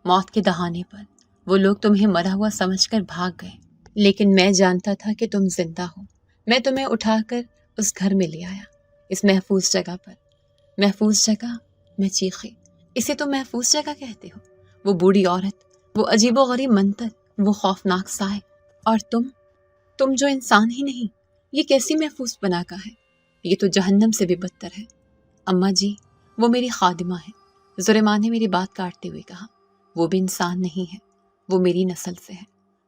موت کے دہانے پر۔ وہ لوگ تمہیں مرا ہوا سمجھ کر بھاگ گئے، لیکن میں جانتا تھا کہ تم زندہ ہو۔ میں تمہیں اٹھا کر اس گھر میں لے آیا، اس محفوظ جگہ پر۔ محفوظ جگہ؟ میں چیخی۔ اسے تم محفوظ جگہ کہتے ہو؟ وہ بوڑھی عورت، وہ عجیب و غریب منتر، وہ خوفناک سائے، اور تم جو انسان ہی نہیں، یہ کیسی محفوظ پناہ کا ہے؟ یہ تو جہنم سے بھی بدتر ہے۔ اماں جی، وہ میری خادمہ ہے، زریمان نے میری بات کاٹتے ہوئے کہا۔ وہ بھی انسان نہیں ہے، وہ میری نسل سے ہے،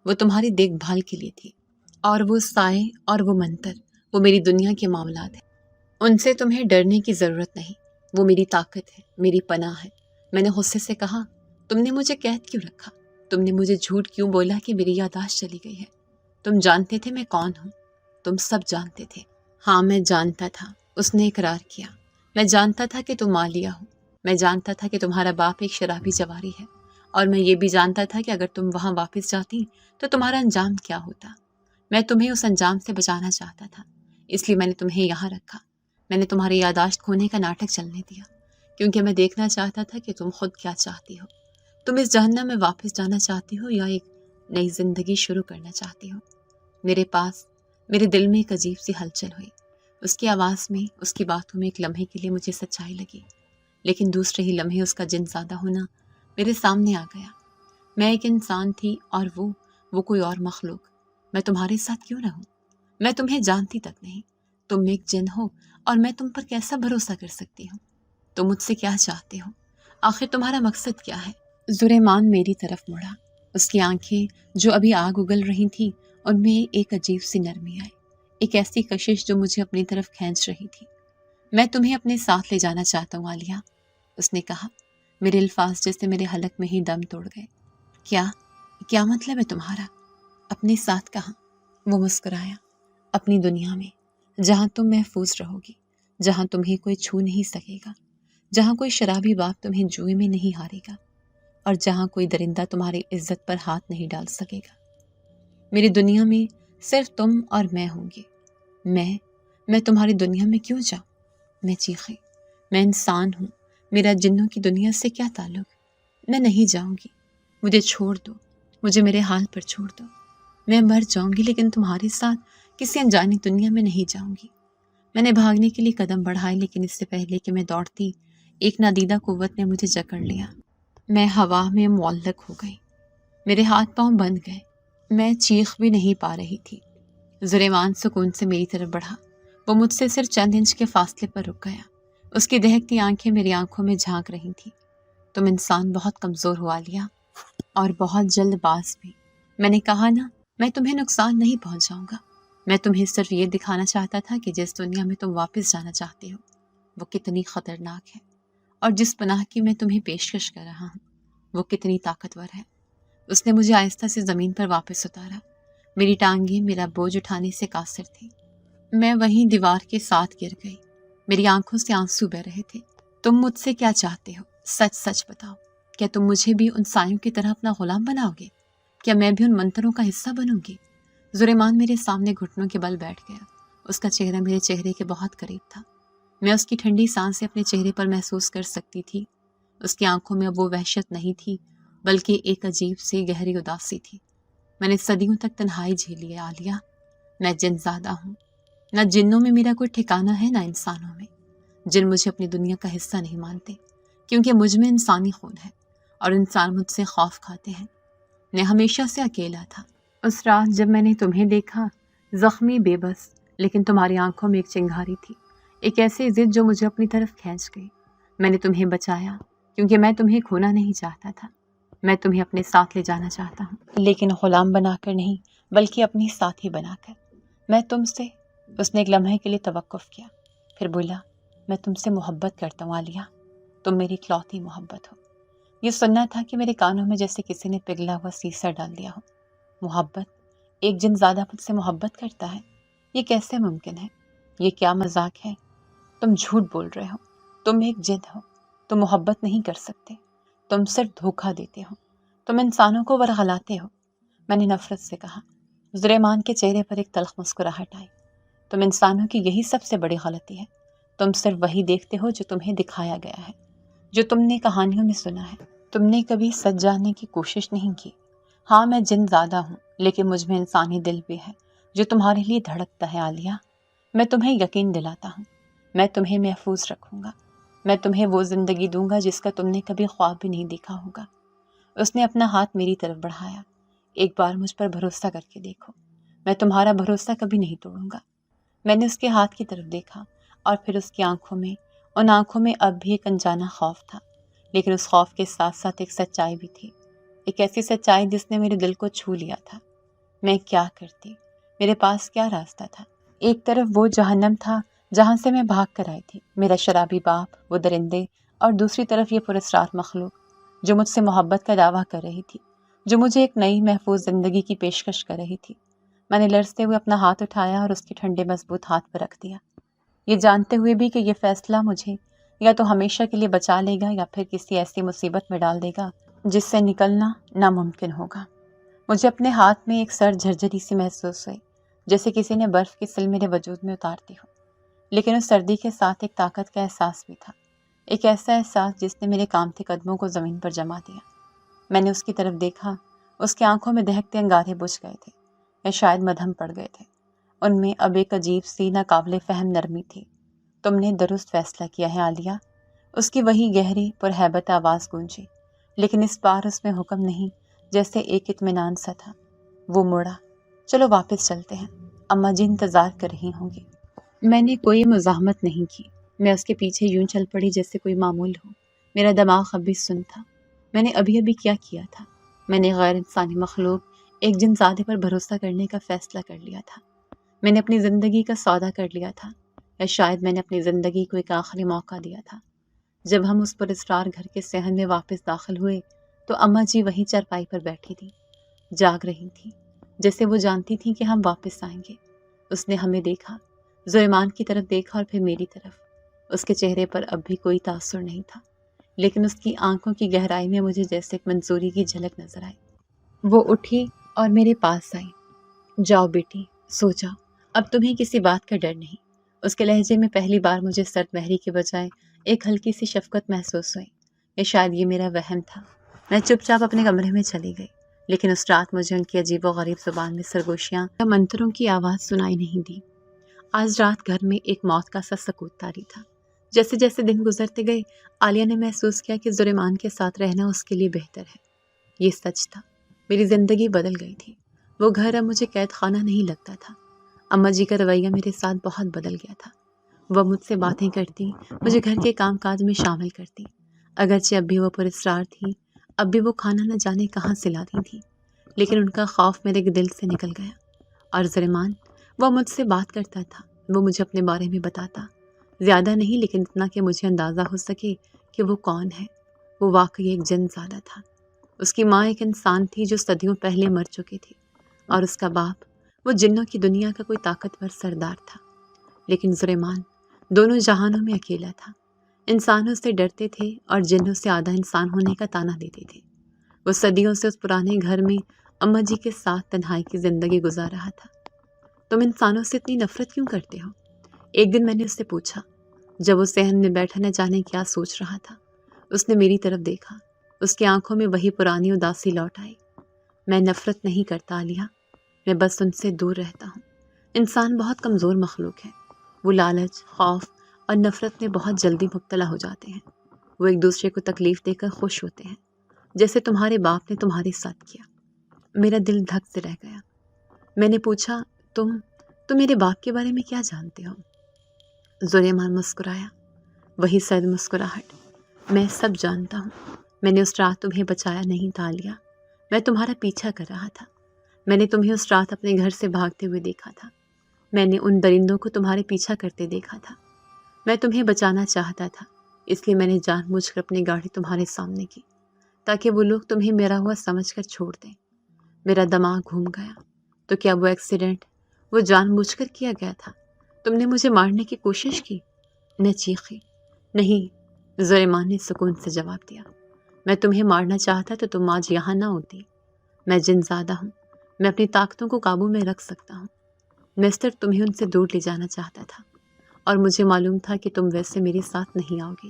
وہ تمہاری دیکھ بھال کے لیے تھی۔ اور وہ سائے اور وہ منتر، وہ میری دنیا کے معاملات ہیں۔ ان سے تمہیں ڈرنے کی ضرورت نہیں، وہ میری طاقت ہے، میری پناہ ہے۔ میں نے غصے سے کہا، تم نے مجھے قید کیوں رکھا؟ تم نے مجھے جھوٹ کیوں بولا کہ میری یادداشت چلی گئی ہے؟ تم جانتے تھے میں کون ہوں، تم سب جانتے تھے۔ ہاں، میں جانتا تھا، اس نے اقرار کیا۔ میں جانتا تھا کہ تم عالیہ ہو، میں جانتا تھا کہ تمہارا باپ ایک شرابی جواری ہے، اور میں یہ بھی جانتا تھا کہ اگر تم وہاں واپس جاتی تو تمہارا انجام کیا ہوتا۔ میں تمہیں اس انجام سے بچانا چاہتا تھا، اس لیے میں نے تمہیں یہاں رکھا۔ میں نے تمہاری یادداشت کھونے کا ناٹک چلنے دیا، کیونکہ میں دیکھنا چاہتا تھا کہ تم خود کیا چاہتی ہو۔ تم اس جہنم میں واپس جانا چاہتی ہو یا ایک نئی زندگی شروع کرنا چاہتی ہو؟ میرے دل میں ایک عجیب سی ہلچل ہوئی۔ اس کی آواز میں، اس کی باتوں میں ایک لمحے کے لیے مجھے سچائی لگی، لیکن دوسرے ہی لمحے اس کا جن زادہ ہونا میرے سامنے آ گیا۔ میں ایک انسان تھی اور وہ کوئی اور مخلوق۔ میں تمہارے ساتھ کیوں رہوں؟ میں تمہیں جانتی تک نہیں۔ تم ایک جن ہو اور میں تم پر کیسا بھروسہ کر سکتی ہوں؟ تم مجھ سے کیا چاہتے ہو؟ آخر تمہارا مقصد کیا ہے؟ زریمان میری طرف مڑا۔ اس کی آنکھیں جو ابھی آگ اگل رہی تھیں، ان میں ایک عجیب سی نرمی آئی، ایک ایسی کشش جو مجھے اپنی طرف کھینچ رہی تھی۔ میں تمہیں اپنے ساتھ لے جانا چاہتا ہوں عالیہ، اس نے کہا۔ میرے الفاظ جیسے میرے حلق میں ہی دم توڑ گئے۔ کیا مطلب ہے تمہارا؟ اپنے ساتھ کہاں؟ وہ مسکرایا۔ اپنی دنیا میں، جہاں تم محفوظ رہو گی، جہاں تمہیں کوئی چھو نہیں سکے گا، جہاں کوئی شرابی باپ تمہیں جوئے میں نہیں ہارے گا، اور جہاں کوئی درندہ تمہاری عزت پر ہاتھ نہیں ڈال سکے گا۔ میری دنیا میں صرف تم اور میں ہوں گے۔ میں تمہاری دنیا میں کیوں جاؤں؟ میں چیخی۔ میں انسان ہوں، میرا جنوں کی دنیا سے کیا تعلق؟ میں نہیں جاؤں گی، مجھے چھوڑ دو، مجھے میرے حال پر چھوڑ دو۔ میں مر جاؤں گی لیکن تمہارے ساتھ کسی انجانی دنیا میں نہیں جاؤں گی۔ میں نے بھاگنے کے لیے قدم بڑھائے، لیکن اس سے پہلے کہ میں دوڑتی، ایک نادیدہ قوت نے مجھے جکڑ لیا۔ میں ہوا میں معلق ہو گئی، میرے ہاتھ پاؤں بندھ گئے، میں چیخ بھی نہیں پا رہی تھی۔ زریمان سکون سے میری طرف بڑھا۔ وہ مجھ سے صرف چند انچ کے فاصلے پر رک گیا۔ اس کی دہکتی آنکھیں میری آنکھوں میں جھانک رہی تھیں۔ تم انسان بہت کمزور ہو عالیہ، اور بہت جلد باز بھی۔ میں نے کہا نا، میں تمہیں نقصان نہیں پہنچاؤں گا۔ میں تمہیں صرف یہ دکھانا چاہتا تھا کہ جس دنیا میں تم واپس جانا چاہتے ہو وہ کتنی خطرناک ہے، اور جس پناہ کی میں تمہیں پیشکش کر رہا ہوں وہ کتنی طاقتور ہے۔ اس نے مجھے آہستہ سے زمین پر واپس اتارا۔ میری ٹانگیں میرا بوجھ اٹھانے سے قاصر تھی۔ میں وہیں دیوار کے ساتھ گر گئی۔ میری آنکھوں سے آنسو بہہ رہے تھے۔ تم مجھ سے کیا چاہتے ہو؟ سچ بتاؤ، کیا تم مجھے بھی ان سایوں کی طرح اپنا غلام بناؤ گے؟ کیا میں بھی ان منتروں کا حصہ بنوں گی؟ زریمان میرے سامنے گھٹنوں کے بل بیٹھ گیا۔ اس کا چہرہ میرے چہرے کے بہت قریب تھا۔ میں اس کی ٹھنڈی سانسیں اپنے چہرے پر محسوس کر سکتی تھی۔ اس کی آنکھوں میں اب وہ وحشت نہیں تھی، بلکہ ایک عجیب سی گہری اداسی تھی۔ میں نے صدیوں تک تنہائی جھیلی ہے عالیہ۔ میں جن زادہ ہوں۔ نہ جنوں میں میرا کوئی ٹھکانہ ہے، نہ انسانوں میں۔ جن مجھے اپنی دنیا کا حصہ نہیں مانتے، کیونکہ مجھ میں انسانی خون ہے اور انسان مجھ سے خوف کھاتے ہیں۔ میں ہمیشہ سے اکیلا تھا۔ اس رات جب میں نے تمہیں دیکھا، زخمی، بے بس، لیکن تمہاری آنکھوں میں ایک چنگاری تھی، ایک ایسی ضد جو مجھے اپنی طرف کھینچ گئی۔ میں نے تمہیں بچایا کیونکہ میں تمہیں کھونا نہیں چاہتا تھا۔ میں تمہیں اپنے ساتھ لے جانا چاہتا ہوں، لیکن غلام بنا کر نہیں، بلکہ اپنی ساتھی بنا کر۔ میں تم سے، اس نے ایک لمحے کے لیے توقف کیا، پھر بولا، میں تم سے محبت کرتا ہوں عالیہ، تم میری اکلوتی محبت ہو۔ یہ سننا تھا کہ میرے کانوں میں جیسے کسی نے پگھلا ہوا سیسا ڈال دیا ہو۔ محبت؟ ایک جن زیادہ مجھ سے محبت کرتا ہے؟ یہ کیسے ممکن ہے؟ یہ کیا مذاق ہے؟ تم جھوٹ بول رہے ہو۔ تم ایک جن ہو، تم محبت نہیں کر سکتے، تم صرف دھوکہ دیتے ہو، تم انسانوں کو ورغلاتے ہو۔ میں نے نفرت سے کہا۔ زریمان کے چہرے پر ایک تلخ مسکراہٹ آئی۔ تم انسانوں کی یہی سب سے بڑی غلطی ہے، تم صرف وہی دیکھتے ہو جو تمہیں دکھایا گیا ہے، جو تم نے کہانیوں میں سنا ہے۔ تم نے کبھی سچ جاننے کی کوشش نہیں کی۔ ہاں، میں جن زادہ ہوں، لیکن مجھ میں انسانی دل بھی ہے جو تمہارے لیے دھڑکتا ہے عالیہ۔ میں تمہیں یقین دلاتا ہوں، میں تمہیں محفوظ رکھوں گا، میں تمہیں وہ زندگی دوں گا جس کا تم نے کبھی خواب بھی نہیں دیکھا ہوگا۔ اس نے اپنا ہاتھ میری طرف بڑھایا۔ ایک بار مجھ پر بھروسہ کر کے دیکھو، میں تمہارا بھروسہ کبھی نہیں توڑوں گا۔ میں نے اس کے ہاتھ کی طرف دیکھا اور پھر اس کی آنکھوں میں، ان آنکھوں میں اب بھی ایک انجانا خوف تھا، لیکن اس خوف کے ساتھ ساتھ ایک سچائی بھی تھی، ایک ایسی سچائی جس نے میرے دل کو چھو لیا تھا۔ میں کیا کرتی؟ میرے پاس کیا راستہ تھا؟ ایک طرف وہ جہنم تھا جہاں سے میں بھاگ کر آئی تھی، میرا شرابی باپ، وہ درندے، اور دوسری طرف یہ پراسرار مخلوق جو مجھ سے محبت کا دعویٰ کر رہی تھی، جو مجھے ایک نئی محفوظ زندگی کی پیشکش کر رہی تھی۔ میں نے لرزتے ہوئے اپنا ہاتھ اٹھایا اور اس کے ٹھنڈے مضبوط ہاتھ پر رکھ دیا، یہ جانتے ہوئے بھی کہ یہ فیصلہ مجھے یا تو ہمیشہ کے لیے بچا لے گا یا پھر کسی ایسی مصیبت میں ڈال دے گا جس سے نکلنا ناممکن ہوگا۔ مجھے اپنے ہاتھ میں ایک سر جھرجھری سی محسوس ہوئی، جیسے کسی نے برف کی سل میرے وجود میں اتار دی ہو، لیکن اس سردی کے ساتھ ایک طاقت کا احساس بھی تھا، ایک ایسا احساس جس نے میرے کامتے قدموں کو زمین پر جما دیا۔ میں نے اس کی طرف دیکھا، اس کی آنکھوں میں دہکتے انگارے بجھ گئے تھے یا شاید مدھم پڑ گئے تھے، ان میں اب ایک عجیب سی ناقابل فہم نرمی تھی۔ تم نے درست فیصلہ کیا ہے عالیہ، اس کی وہی گہری پرہیبت آواز گونجی، لیکن اس بار اس میں حکم نہیں، جیسے ایک اطمینان سا تھا۔ وہ مڑا، چلو واپس چلتے ہیں، اماں جی انتظار کر رہی ہوں گی۔ میں نے کوئی مزاحمت نہیں کی، میں اس کے پیچھے یوں چل پڑی جیسے کوئی معمول ہو۔ میرا دماغ اب بھی سن تھا، میں نے ابھی ابھی کیا کیا تھا؟ میں نے غیر انسانی مخلوق، ایک جن زادے پر بھروسہ کرنے کا فیصلہ کر لیا تھا۔ میں نے اپنی زندگی کا سودا کر لیا تھا، یا شاید میں نے اپنی زندگی کو ایک آخری موقع دیا تھا۔ جب ہم اس پراسرار گھر کے صحن میں واپس داخل ہوئے تو اماں جی وہیں چارپائی پر بیٹھی تھی، جاگ رہی تھی، جیسے وہ جانتی تھیں کہ ہم واپس آئیں گے۔ اس نے ہمیں دیکھا، زریمان کی طرف دیکھا اور پھر میری طرف۔ اس کے چہرے پر اب بھی کوئی تاثر نہیں تھا، لیکن اس کی آنکھوں کی گہرائی میں مجھے جیسے ایک منظوری کی جھلک نظر آئی۔ وہ اٹھی اور میرے پاس آئی۔ جاؤ بیٹی، سو جاؤ، اب تمہیں کسی بات کا ڈر نہیں۔ اس کے لہجے میں پہلی بار مجھے سرد مہری کے بجائے ایک ہلکی سی شفقت محسوس ہوئی، یا شاید یہ میرا وہم تھا۔ میں چپ چاپ اپنے کمرے میں چلی گئی، لیکن اس رات مجھے ان کی عجیب و غریب زبان میں سرگوشیاں یا منتروں کی آواز سنائی نہیں دی۔ آج رات گھر میں ایک موت کا سا سکوت طاری تھا۔ جیسے جیسے دن گزرتے گئے، عالیہ نے محسوس کیا کہ زریمان کے ساتھ رہنا اس کے لیے بہتر ہے۔ یہ سچ تھا، میری زندگی بدل گئی تھی۔ وہ گھر اب مجھے قید خانہ نہیں لگتا تھا۔ اماں جی کا رویہ میرے ساتھ بہت بدل گیا تھا۔ وہ مجھ سے باتیں کرتی، مجھے گھر کے کام کاج میں شامل کرتی، اگرچہ اب بھی وہ پراسرار تھی، اب بھی وہ کھانا نہ جانے کہاں سے لاتی تھی، لیکن ان کا خوف میرے دل سے نکل گیا۔ اور زریمان، وہ مجھ سے بات کرتا تھا، وہ مجھے اپنے بارے میں بتاتا، زیادہ نہیں لیکن اتنا کہ مجھے اندازہ ہو سکے کہ وہ کون ہے۔ وہ واقعی ایک جن زادہ تھا۔ اس کی ماں ایک انسان تھی جو صدیوں پہلے مر چکی تھی، اور اس کا باپ وہ جنوں کی دنیا کا کوئی طاقتور سردار تھا۔ لیکن زریمان دونوں جہانوں میں اکیلا تھا۔ انسانوں سے ڈرتے تھے اور جنوں سے آدھا انسان ہونے کا طعنہ دیتے تھے۔ وہ صدیوں سے اس پرانے گھر میں اماں جی کے ساتھ تنہائی کی زندگی گزار رہا تھا۔ تم انسانوں سے اتنی نفرت کیوں کرتے ہو؟ ایک دن میں نے اس سے پوچھا، جب وہ صحن میں بیٹھا نہ جانے کیا سوچ رہا تھا۔ اس نے میری طرف دیکھا، اس کی آنکھوں میں وہی پرانی اداسی لوٹ آئی۔ میں نفرت نہیں کرتا عالیہ، میں بس ان سے دور رہتا ہوں۔ انسان بہت کمزور مخلوق ہے، وہ لالچ، خوف اور نفرت میں بہت جلدی مبتلا ہو جاتے ہیں۔ وہ ایک دوسرے کو تکلیف دے کر خوش ہوتے ہیں، جیسے تمہارے باپ نے تمہارے ساتھ کیا۔ میرا دل دھک سے رہ گیا۔ میں نے پوچھا، تم میرے باپ کے بارے میں کیا جانتے ہو؟ زلیمان مسکرایا، وہی سرد مسکراہٹ۔ میں سب جانتا ہوں۔ میں نے اس رات تمہیں بچایا نہیں تھا عالیہ، میں تمہارا پیچھا کر رہا تھا۔ میں نے تمہیں اس رات اپنے گھر سے بھاگتے ہوئے دیکھا تھا۔ میں نے ان درندوں کو تمہارے پیچھا کرتے دیکھا تھا۔ میں تمہیں بچانا چاہتا تھا، اس لیے میں نے جان بوجھ کر اپنی گاڑی تمہارے سامنے کی، تاکہ وہ لوگ تمہیں میرا ہوا سمجھ کر چھوڑ دیں۔ میرا دماغ گھوم گیا۔ تو کیا وہ ایکسیڈنٹ وہ جان بوجھ کر کیا گیا تھا؟ تم نے مجھے مارنے کی کوشش کی؟ میں چیخی۔ نہیں، زلیمان نے سکون سے جواب دیا۔ میں تمہیں مارنا چاہتا تو تم آج یہاں نہ ہوتی۔ میں جن زادہ ہوں، میں اپنی طاقتوں کو قابو میں رکھ سکتا ہوں۔ میں صرف تمہیں ان سے دور لے جانا چاہتا تھا، اور مجھے معلوم تھا کہ تم ویسے میرے ساتھ نہیں آؤ گی،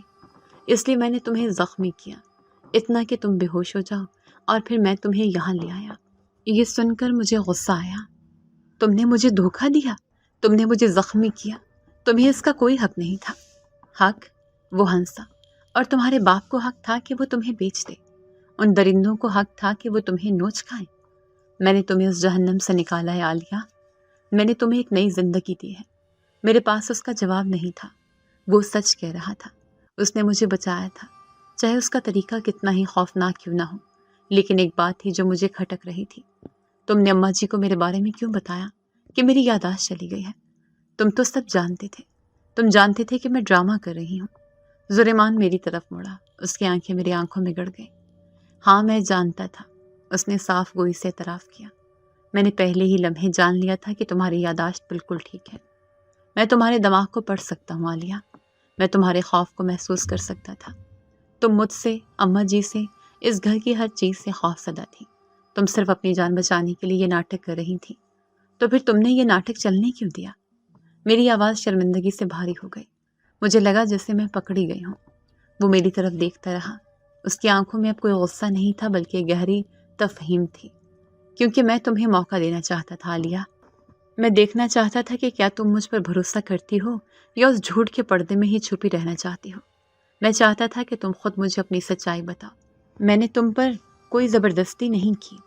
اس لیے میں نے تمہیں زخمی کیا، اتنا کہ تم بے ہوش ہو جاؤ، اور پھر میں تمہیں یہاں لے آیا۔ یہ سن کر مجھے غصہ آیا۔ تم نے مجھے دھوکہ دیا، تم نے مجھے زخمی کیا، تمہیں اس کا کوئی حق نہیں تھا۔ حق؟ وہ ہنسا۔ اور تمہارے باپ کو حق تھا کہ وہ تمہیں بیچ دے، ان درندوں کو حق تھا کہ وہ تمہیں نوچ کھائیں۔ میں نے تمہیں اس جہنم سے نکالا ہے عالیہ، میں نے تمہیں ایک نئی زندگی دی ہے۔ میرے پاس اس کا جواب نہیں تھا، وہ سچ کہہ رہا تھا، اس نے مجھے بچایا تھا، چاہے اس کا طریقہ کتنا ہی خوفناک کیوں نہ ہو۔ لیکن ایک بات تھی جو مجھے کھٹک رہی تھی، تم نے اماں جی کو میرے بارے میں کیوں بتایا کہ میری یادداشت چلی گئی ہے؟ تم تو سب جانتے تھے، تم جانتے تھے کہ میں ڈرامہ کر رہی ہوں۔ زلیمان میری طرف مڑا، اس کی آنکھیں میری آنکھوں میں گڑ گئیں۔ ہاں، میں جانتا تھا، اس نے صاف گوئی سے اعتراف کیا۔ میں نے پہلے ہی لمحے جان لیا تھا کہ تمہاری یادداشت بالکل ٹھیک ہے۔ میں تمہارے دماغ کو پڑھ سکتا ہوں عالیہ، میں تمہارے خوف کو محسوس کر سکتا تھا۔ تم مجھ سے، اماں جی سے، اس گھر کی ہر چیز سے خوف زدہ تھی۔ تم صرف اپنی جان بچانے کے لیے یہ ناٹک کر رہی تھی۔ تو پھر تم نے یہ ناٹک چلنے کیوں دیا؟ میری آواز شرمندگی سے بھاری ہو گئی۔ مجھے لگا جیسے میں پکڑی گئی ہوں۔ وہ میری طرف دیکھتا رہا۔ اس کی آنکھوں میں اب کوئی غصہ نہیں تھا، بلکہ گہری تفہیم تھی۔ کیونکہ میں تمہیں موقع دینا چاہتا تھا عالیہ، میں دیکھنا چاہتا تھا کہ کیا تم مجھ پر بھروسہ کرتی ہو یا اس جھوٹ کے پردے میں ہی چھپی رہنا چاہتی ہو۔ میں چاہتا تھا کہ تم خود مجھے اپنی سچائی بتاؤ۔ میں نے تم پر کوئی زبردستی نہیں کی۔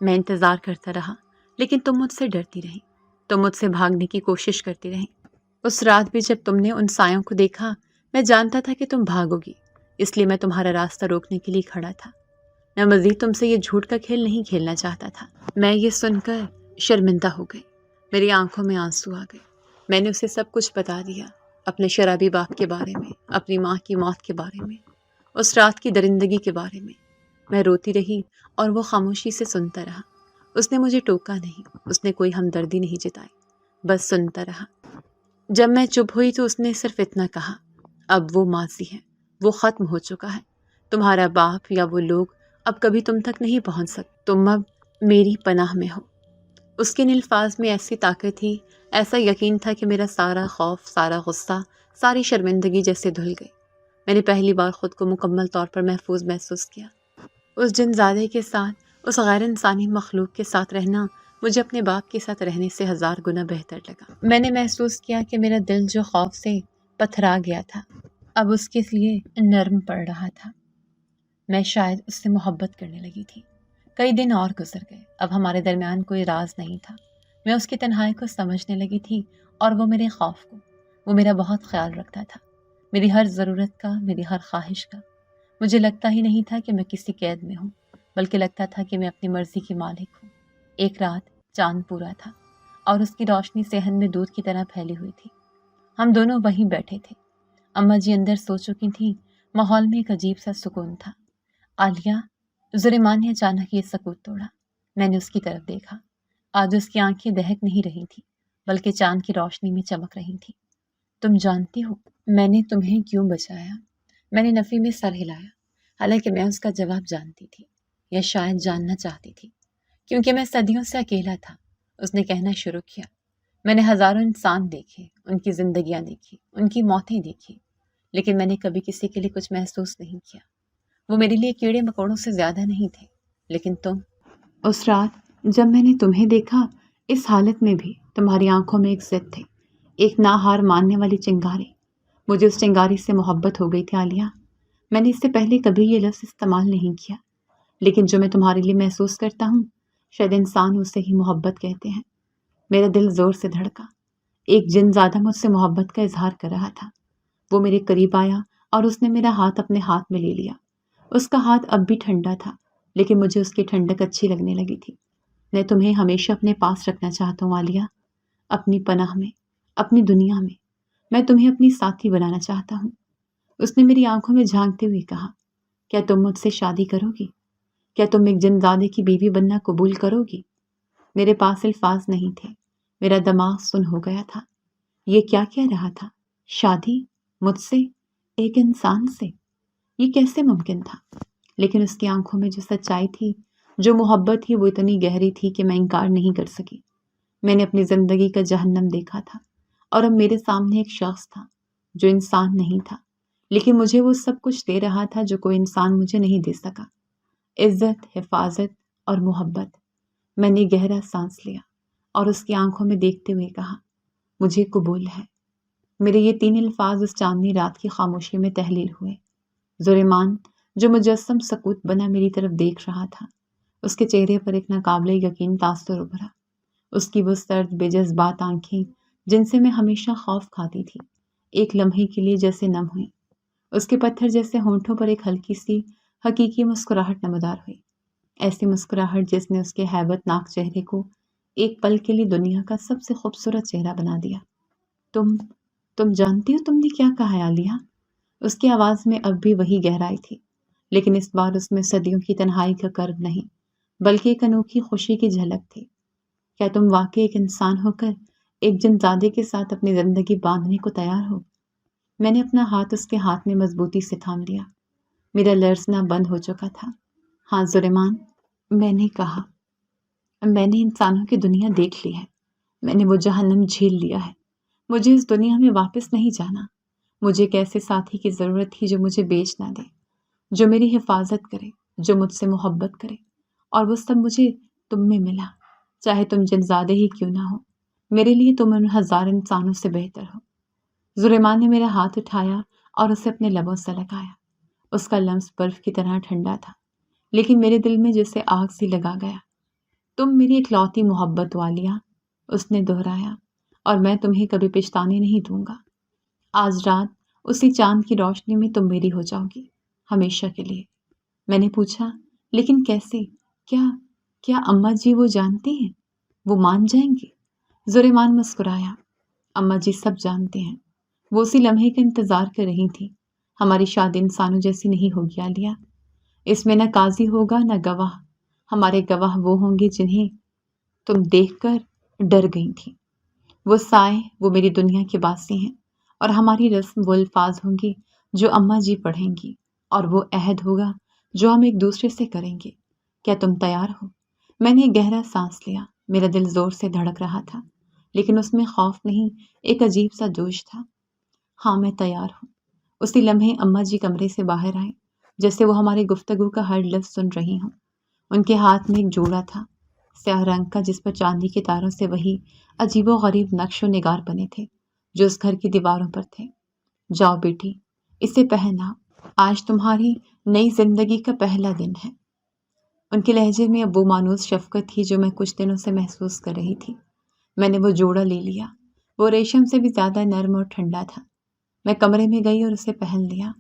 میں انتظار کرتا رہا، لیکن تم مجھ سے ڈرتی رہی، تم مجھ سے بھاگنے کی کوشش کرتی رہی۔ اس رات بھی جب تم نے ان سایوں کو دیکھا، میں جانتا تھا کہ تم بھاگو گی، اس لیے میں تمہارا راستہ روکنے کے لیے کھڑا تھا۔ میں مزید تم سے یہ جھوٹ کا کھیل نہیں کھیلنا چاہتا تھا۔ میں یہ سن کر شرمندہ ہو گئی، میری آنکھوں میں آنسو آ گئے۔ میں نے اسے سب کچھ بتا دیا، اپنے شرابی باپ کے بارے میں، اپنی ماں کی موت کے بارے میں، اس رات کی درندگی کے بارے میں۔ میں روتی رہی اور وہ خاموشی سے سنتا رہا۔ اس نے مجھے ٹوکا نہیں، اس نے کوئی ہمدردی نہیں جتائی، بس سنتا رہا۔ جب میں چپ ہوئی تو اس نے صرف اتنا کہا، اب وہ ماضی ہے، وہ ختم ہو چکا ہے۔ تمہارا باپ یا وہ لوگ اب کبھی تم تک نہیں پہنچ سکتے، تم اب میری پناہ میں ہو۔ اس کے ان الفاظ میں ایسی طاقت تھی، ایسا یقین تھا کہ میرا سارا خوف، سارا غصہ، ساری شرمندگی جیسے دھل گئی۔ میں نے پہلی بار خود کو مکمل طور پر محفوظ محسوس کیا۔ اس جن زادے کے ساتھ، اس غیر انسانی مخلوق کے ساتھ رہنا مجھے اپنے باپ کے ساتھ رہنے سے 1000 گنا بہتر لگا۔ میں نے محسوس کیا کہ میرا دل جو خوف سے پتھرا گیا تھا، اب اس کے لیے نرم پڑ رہا تھا۔ میں شاید اس سے محبت کرنے لگی تھی۔ کئی دن اور گزر گئے، اب ہمارے درمیان کوئی راز نہیں تھا۔ میں اس کی تنہائی کو سمجھنے لگی تھی، اور وہ میرے خوف کو۔ وہ میرا بہت خیال رکھتا تھا، میری ہر ضرورت کا، میری ہر خواہش کا۔ مجھے لگتا ہی نہیں تھا کہ میں کسی قید میں ہوں، بلکہ لگتا تھا کہ میں اپنی مرضی کی مالک ہوں۔ ایک رات چاند پورا تھا، اور اس کی روشنی صحن میں دودھ کی طرح پھیلی ہوئی تھی۔ ہم دونوں وہیں بیٹھے تھے۔ اماں جی اندر سو چکی تھیں، ماحول میں ایک عجیب سا سکون تھا۔ عالیہ، زلیمان نے اچانک یہ سکوت توڑا۔ میں نے اس کی طرف دیکھا۔ آج اس کی آنکھیں دہک نہیں رہی تھیں، بلکہ چاند کی روشنی میں چمک رہی تھیں۔ تم جانتی ہو میں نے تمہیں کیوں بچایا؟ میں نے نفی میں سر ہلایا، حالانکہ میں اس کا جواب جانتی تھی، یا شاید جاننا چاہتی تھی۔ کیونکہ میں صدیوں سے اکیلا تھا۔ اس نے کہنا شروع کیا، میں نے ہزاروں انسان دیکھے، ان کی زندگیاں دیکھی، ان کی موتیں دیکھی، لیکن میں نے کبھی کسی کے لیے کچھ محسوس نہیں کیا۔ وہ میرے لیے کیڑے مکوڑوں سے زیادہ نہیں تھے، لیکن تم، اس رات جب میں نے تمہیں دیکھا، اس حالت میں بھی تمہاری آنکھوں میں ایک ضد تھی، ایک نہ ہار ماننے والی چنگاری۔ مجھے اس چنگاری سے محبت ہو گئی تھی عالیہ۔ میں نے اس سے پہلے کبھی یہ لفظ استعمال نہیں کیا، لیکن جو میں تمہارے لیے محسوس کرتا ہوں، شاید انسان اسے ہی محبت کہتے ہیں۔ میرا دل زور سے دھڑکا۔ ایک جن زیادہ مجھ سے محبت کا اظہار کر رہا تھا۔ وہ میرے قریب آیا اور اس نے میرا ہاتھ اپنے ہاتھ میں لے لیا۔ اس کا ہاتھ اب بھی ٹھنڈا تھا، لیکن مجھے اس کی ٹھنڈک اچھی لگنے لگی تھی۔ میں تمہیں ہمیشہ اپنے پاس رکھنا چاہتا ہوں عالیہ، اپنی پناہ میں، اپنی دنیا میں۔ میں تمہیں اپنی ساتھی بنانا چاہتا ہوں۔ اس نے میری آنکھوں میں جھانکتے ہوئے کہا، کیا تم مجھ سے شادی کرو گی؟ کیا تم ایک جنزادے کی بیوی بننا قبول کرو گی؟ میرے پاس الفاظ نہیں تھے، میرا دماغ سن ہو گیا تھا۔ یہ کیا کہہ رہا تھا؟ شادی؟ مجھ سے؟ ایک انسان سے؟ یہ کیسے ممکن تھا؟ لیکن اس کی آنکھوں میں جو سچائی تھی، جو محبت تھی، وہ اتنی گہری تھی کہ میں انکار نہیں کر سکی۔ میں نے اپنی زندگی کا جہنم دیکھا تھا، اور اب میرے سامنے ایک شخص تھا جو انسان نہیں تھا، لیکن مجھے وہ سب کچھ دے رہا تھا جو کوئی انسان مجھے نہیں دے سکا۔ عزت، حفاظت اور محبت۔ میں نے گہرا سانس لیا اور اس کی آنکھوں میں دیکھتے ہوئے کہا، مجھے قبول ہے۔ میرے یہ 3 الفاظ اس چاندنی رات کی خاموشی میں تحلیل ہوئے۔ زریمان جو مجسم سکوت بنا میری طرف دیکھ رہا تھا، اس کے چہرے پر ایک ناقابل یقین تاثر ابھرا۔ اس کی وہ سرد بے جذبات آنکھیں جن سے میں ہمیشہ خوف کھاتی تھی، ایک لمحے کے لیے جیسے نم ہوئی۔ اس کے پتھر جیسے ہونٹوں پر ایک ہلکی سی حقیقی مسکراہٹ نمودار ہوئی، ایسی مسکراہٹ جس نے اس کے ہیبت ناک چہرے کو ایک پل کے لیے دنیا کا سب سے خوبصورت چہرہ بنا دیا۔ تم جانتی ہو تم نے کیا کہا ہے عالیہ؟ اس کی آواز میں اب بھی وہی گہرائی تھی، لیکن اس بار اس میں صدیوں کی تنہائی کا کرب نہیں، بلکہ ایک انوکھی خوشی کی جھلک تھی۔ کیا تم واقعی ایک انسان ہو کر ایک جنزادے کے ساتھ اپنی زندگی باندھنے کو تیار ہو؟ میں نے اپنا ہاتھ اس کے ہاتھ میں مضبوطی سے تھام لیا۔ میرا لرزنا بند ہو چکا تھا۔ ہاں زریمان، میں نے کہا، میں نے انسانوں کی دنیا دیکھ لی ہے، میں نے وہ جہنم جھیل لیا ہے۔ مجھے اس دنیا میں واپس نہیں جانا۔ مجھے ایک ایسے ساتھی کی ضرورت تھی جو مجھے بیچ نہ دے، جو میری حفاظت کرے، جو مجھ سے محبت کرے، اور وہ سب مجھے تم میں ملا، چاہے تم جنزادے ہی کیوں نہ ہو۔ میرے لیے تم ان 1000 انسانوں سے بہتر ہو۔ زریمان نے میرا ہاتھ اٹھایا اور اسے اپنے لبوں سے لگایا۔ اس کا لمس برف کی طرح ٹھنڈا تھا، لیکن میرے دل میں جیسے آگ سی لگا گیا۔ تم میری اکلوتی محبت عالیہ، اس نے دہرایا، اور میں تمہیں کبھی پچھتانے نہیں دوں گا۔ آج رات اسی چاند کی روشنی میں تم میری ہو جاؤ گی، ہمیشہ کے لیے۔ میں نے پوچھا، لیکن کیسے؟ کیا اماں جی وہ جانتی ہیں؟ وہ مان جائیں گی؟ زریمان مسکرایا، اماں جی سب جانتے ہیں۔ وہ اسی لمحے کا انتظار کر رہی تھی۔ ہماری شادی انسانوں جیسی نہیں ہوگی عالیہ۔ اس میں نہ قاضی ہوگا نہ گواہ۔ ہمارے گواہ وہ ہوں گے جنہیں تم دیکھ کر ڈر گئی تھی۔ وہ سائے، وہ میری دنیا کے باسی ہیں، اور ہماری رسم وہ الفاظ ہوں گی جو اماں جی پڑھیں گی، اور وہ عہد ہوگا جو ہم ایک دوسرے سے کریں گے۔ کیا تم تیار ہو؟ میں نے گہرا سانس لیا۔ میرا دل زور سے دھڑک رہا تھا، لیکن اس میں خوف نہیں، ایک عجیب سا جوش تھا۔ ہاں میں تیار ہوں۔ اسی لمحے اماں جی کمرے سے باہر آئیں، جیسے وہ ہماری گفتگو کا ہر لفظ سن رہی ہوں۔ ان کے ہاتھ میں ایک جوڑا تھا، سیاہ رنگ کا، جس پر چاندی کے تاروں سے وہی عجیب و غریب نقش و نگار بنے تھے جو اس گھر کی دیواروں پر تھے۔ جاؤ بیٹی، اسے پہنا، آج تمہاری نئی زندگی کا پہلا دن ہے۔ ان کے لہجے میں اب وہ مانوس شفقت تھی جو میں کچھ دنوں سے محسوس کر رہی تھی۔ میں نے وہ جوڑا لے لیا۔ وہ ریشم سے بھی زیادہ نرم اور ٹھنڈا تھا۔ میں کمرے میں گئی اور اسے پہن لیا۔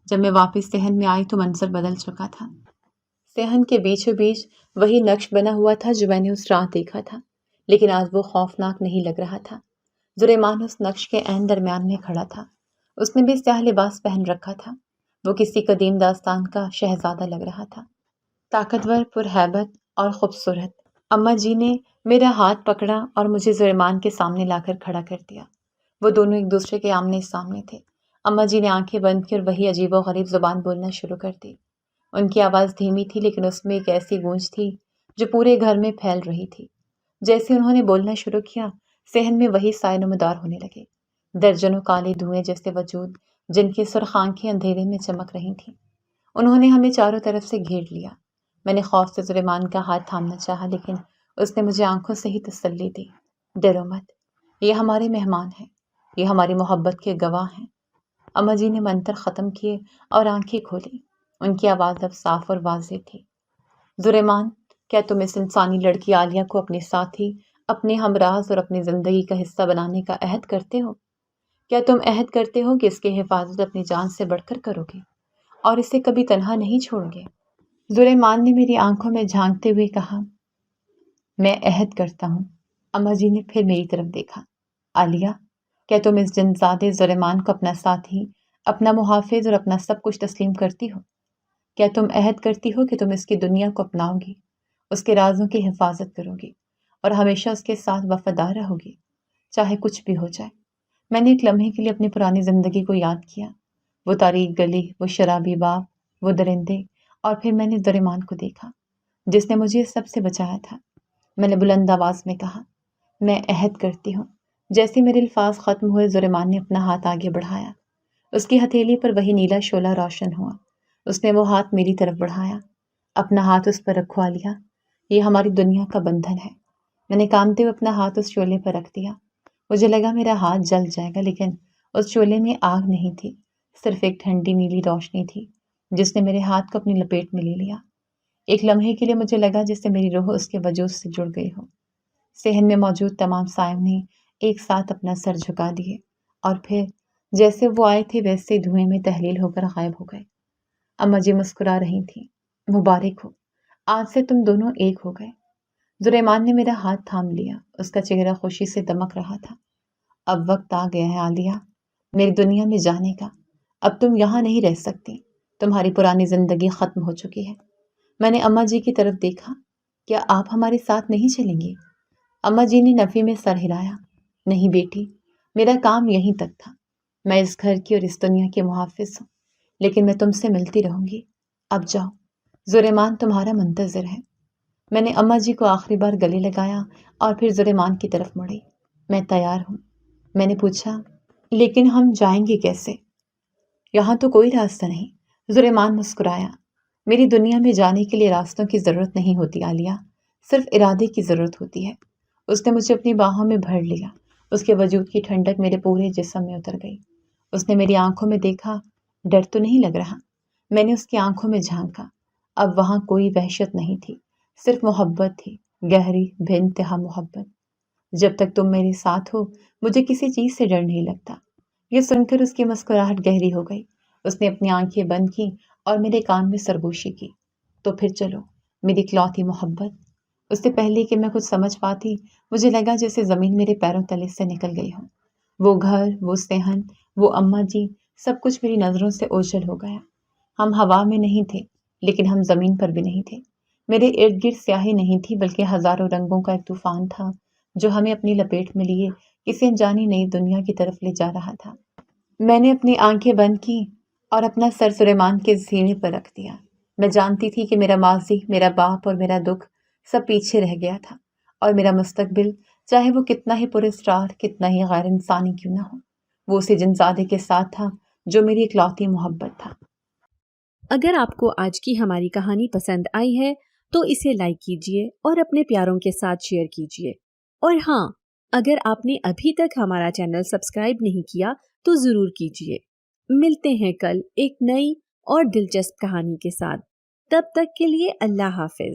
جب میں واپس صحن میں آئی تو منظر بدل چکا تھا۔ صحن کے بیچوں بیچ وہی نقش بنا ہوا تھا جو میں نے اس رات دیکھا تھا، لیکن آج وہ خوفناک نہیں لگ رہا تھا۔ زریمان اس نقش کے عین درمیان میں کھڑا تھا۔ اس نے بھی سیاہ لباس پہن رکھا تھا۔ وہ کسی قدیم داستان کا شہزادہ لگ رہا تھا، طاقتور، پرہیبت اور خوبصورت۔ اماں جی نے میرا ہاتھ پکڑا اور مجھے زریمان کے سامنے لا کر کھڑا کر دیا۔ وہ دونوں ایک دوسرے کے آمنے سامنے تھے۔ اماں جی نے آنکھیں بند کی اور وہی عجیب و غریب زبان بولنا شروع کر دی۔ ان کی آواز دھیمی تھی، لیکن اس میں ایک ایسی گونج تھی جو پورے گھر میں پھیل رہی تھی۔ جیسے انہوں نے بولنا شروع کیا، صحن میں وہی سائے نمودار ہونے لگے، درجنوں کالے دھوئیں جیسے وجود جن کی سرخ آنکھیں اندھیرے میں چمک رہی تھیں۔ انہوں نے ہمیں چاروں طرف سے گھیر لیا۔ میں نے خوف سے سلیمان کا ہاتھ تھامنا چاہا، لیکن اس نے مجھے آنکھوں سے ہی تسلی دی۔ ڈرو مت، یہ ہمارے مہمان ہیں، یہ ہماری محبت کے گواہ ہیں۔ اما جی نے منتر ختم کیے اور آنکھیں کھولیں۔ ان کی آواز اب صاف اور واضح تھی۔ زریمان، کیا تم اس انسانی لڑکی عالیہ کو اپنے ساتھی، اپنے ہمراز اور اپنی زندگی کا حصہ بنانے کا عہد کرتے ہو؟ کیا تم عہد کرتے ہو کہ اس کی حفاظت اپنی جان سے بڑھ کر کرو گے اور اسے کبھی تنہا نہیں چھوڑ گے؟ زریمان نے میری آنکھوں میں جھانکتے ہوئے کہا، میں عہد کرتا ہوں۔ اما جی نے پھر میری طرف دیکھا۔ عالیہ، کیا تم اس جنزادے زریمان کو اپنا ساتھی، اپنا محافظ اور اپنا سب کچھ تسلیم کرتی ہو؟ کیا تم عہد کرتی ہو کہ تم اس کی دنیا کو اپناؤ گی، اس کے رازوں کی حفاظت کرو گی اور ہمیشہ اس کے ساتھ وفادار رہو گی، چاہے کچھ بھی ہو جائے؟ میں نے ایک لمحے کے لیے اپنی پرانی زندگی کو یاد کیا، وہ تاریک گلی، وہ شرابی باغ، وہ درندے، اور پھر میں نے زریمان کو دیکھا جس نے مجھے سب سے بچایا تھا۔ میں نے بلند آواز میں کہا، میں عہد کرتی ہوں۔ جیسے میرے الفاظ ختم ہوئے، زریمان نے اپنا ہاتھ آگے بڑھایا۔ اس کی ہتھیلی پر وہی نیلا شعلہ روشن ہوا۔ اس نے وہ ہاتھ میری طرف بڑھایا۔ اپنا ہاتھ اس پر رکھو عالیہ، یہ ہماری دنیا کا بندھن ہے۔ میں نے کانپتے ہوئے اپنا ہاتھ اس شعلے پر رکھ دیا۔ مجھے لگا میرا ہاتھ جل جائے گا، لیکن اس شعلے میں آگ نہیں تھی، صرف ایک ٹھنڈی نیلی روشنی تھی جس نے میرے ہاتھ کو اپنی لپیٹ میں لے لیا۔ ایک لمحے کے لیے مجھے لگا جیسے میری روح اس کے وجود سے جڑ گئی ہو۔ صحن میں موجود تمام سایوں نے ایک ساتھ اپنا سر جھکا دیے اور پھر جیسے وہ آئے تھے ویسے دھوئیں میں تحلیل ہو کر غائب ہو گئے۔ اما جی مسکرا رہی تھیں۔ مبارک ہو، آج سے تم دونوں ایک ہو گئے۔ زریمان نے میرا ہاتھ تھام لیا، اس کا چہرہ خوشی سے دمک رہا تھا۔ اب وقت آ گیا ہے عالیہ، میری دنیا میں جانے کا۔ اب تم یہاں نہیں رہ سکتی، تمہاری پرانی زندگی ختم ہو چکی ہے۔ میں نے اما جی کی طرف دیکھا، کیا آپ ہمارے ساتھ نہیں چلیں گی؟ اما جی نے نفی میں سر ہلایا۔ نہیں بیٹی، میرا کام یہیں تک تھا۔ میں اس گھر کی اور اس دنیا کے محافظ ہوں، لیکن میں تم سے ملتی رہوں گی۔ اب جاؤ، زریمان تمہارا منتظر ہے۔ میں نے اما جی کو آخری بار گلے لگایا اور پھر زریمان کی طرف مڑی۔ میں تیار ہوں۔ میں نے پوچھا، لیکن ہم جائیں گے کیسے؟ یہاں تو کوئی راستہ نہیں، زریمان مسکرایا۔ میری دنیا میں جانے کے لیے راستوں کی ضرورت نہیں ہوتی عالیہ، صرف ارادے کی ضرورت ہوتی ہے۔ اس نے مجھے اپنی باہوں میں بھر لیا، اس کے وجود کی ٹھنڈک میرے پورے جسم میں اتر گئی۔ اس نے میری آنکھوں میں دیکھا، ڈر تو نہیں لگ رہا؟ میں نے اس کی آنکھوں میں جھانکا۔ اب وہاں کوئی وحشت نہیں تھی، صرف محبت تھی، گہری بے انتہا محبت۔ جب تک تم میرے ساتھ ہو مجھے کسی چیز سے ڈر نہیں لگتا۔ یہ سن کر اس کی مسکراہٹ گہری ہو گئی۔ اس نے اپنی آنکھیں بند کی اور میرے کان میں سرگوشی کی۔ تو پھر چلو میری اکلوتی محبت۔ اس سے پہلے کہ میں کچھ سمجھ پاتی، مجھے لگا جیسے زمین میرے پیروں تلے سے نکل گئی ہو۔ وہ گھر، وہ صحن، وہ اما جی، سب کچھ میری نظروں سے اوجھل ہو گیا۔ ہم ہوا میں نہیں تھے، لیکن ہم زمین پر بھی نہیں تھے۔ میرے ارد گرد سیاہی نہیں تھی، بلکہ ہزاروں رنگوں کا ایک طوفان تھا جو ہمیں اپنی لپیٹ میں لیے کسی انجانی نئی دنیا کی طرف لے جا رہا تھا۔ میں نے اپنی آنکھیں بند کی اور اپنا سر سلیمان کے سینے پر رکھ دیا۔ میں جانتی تھی کہ میرا ماضی، میرا باپ اور میرا دکھ سب پیچھے رہ گیا تھا، اور میرا مستقبل، چاہے وہ کتنا ہی پراسرار، کتنا ہی غیر انسانی کیوں نہ ہو، وہ اسی جنزادے کے ساتھ تھا جو میری اکلوتی محبت تھا۔ اگر آپ کو آج کی ہماری کہانی پسند آئی ہے تو اسے لائک کیجیے اور اپنے پیاروں کے ساتھ شیئر کیجیے۔ اور ہاں، اگر آپ نے ابھی تک ہمارا چینل سبسکرائب نہیں کیا تو ضرور کیجیے۔ ملتے ہیں کل ایک نئی اور دلچسپ کہانی کے ساتھ۔ تب تک کے لیے اللہ حافظ۔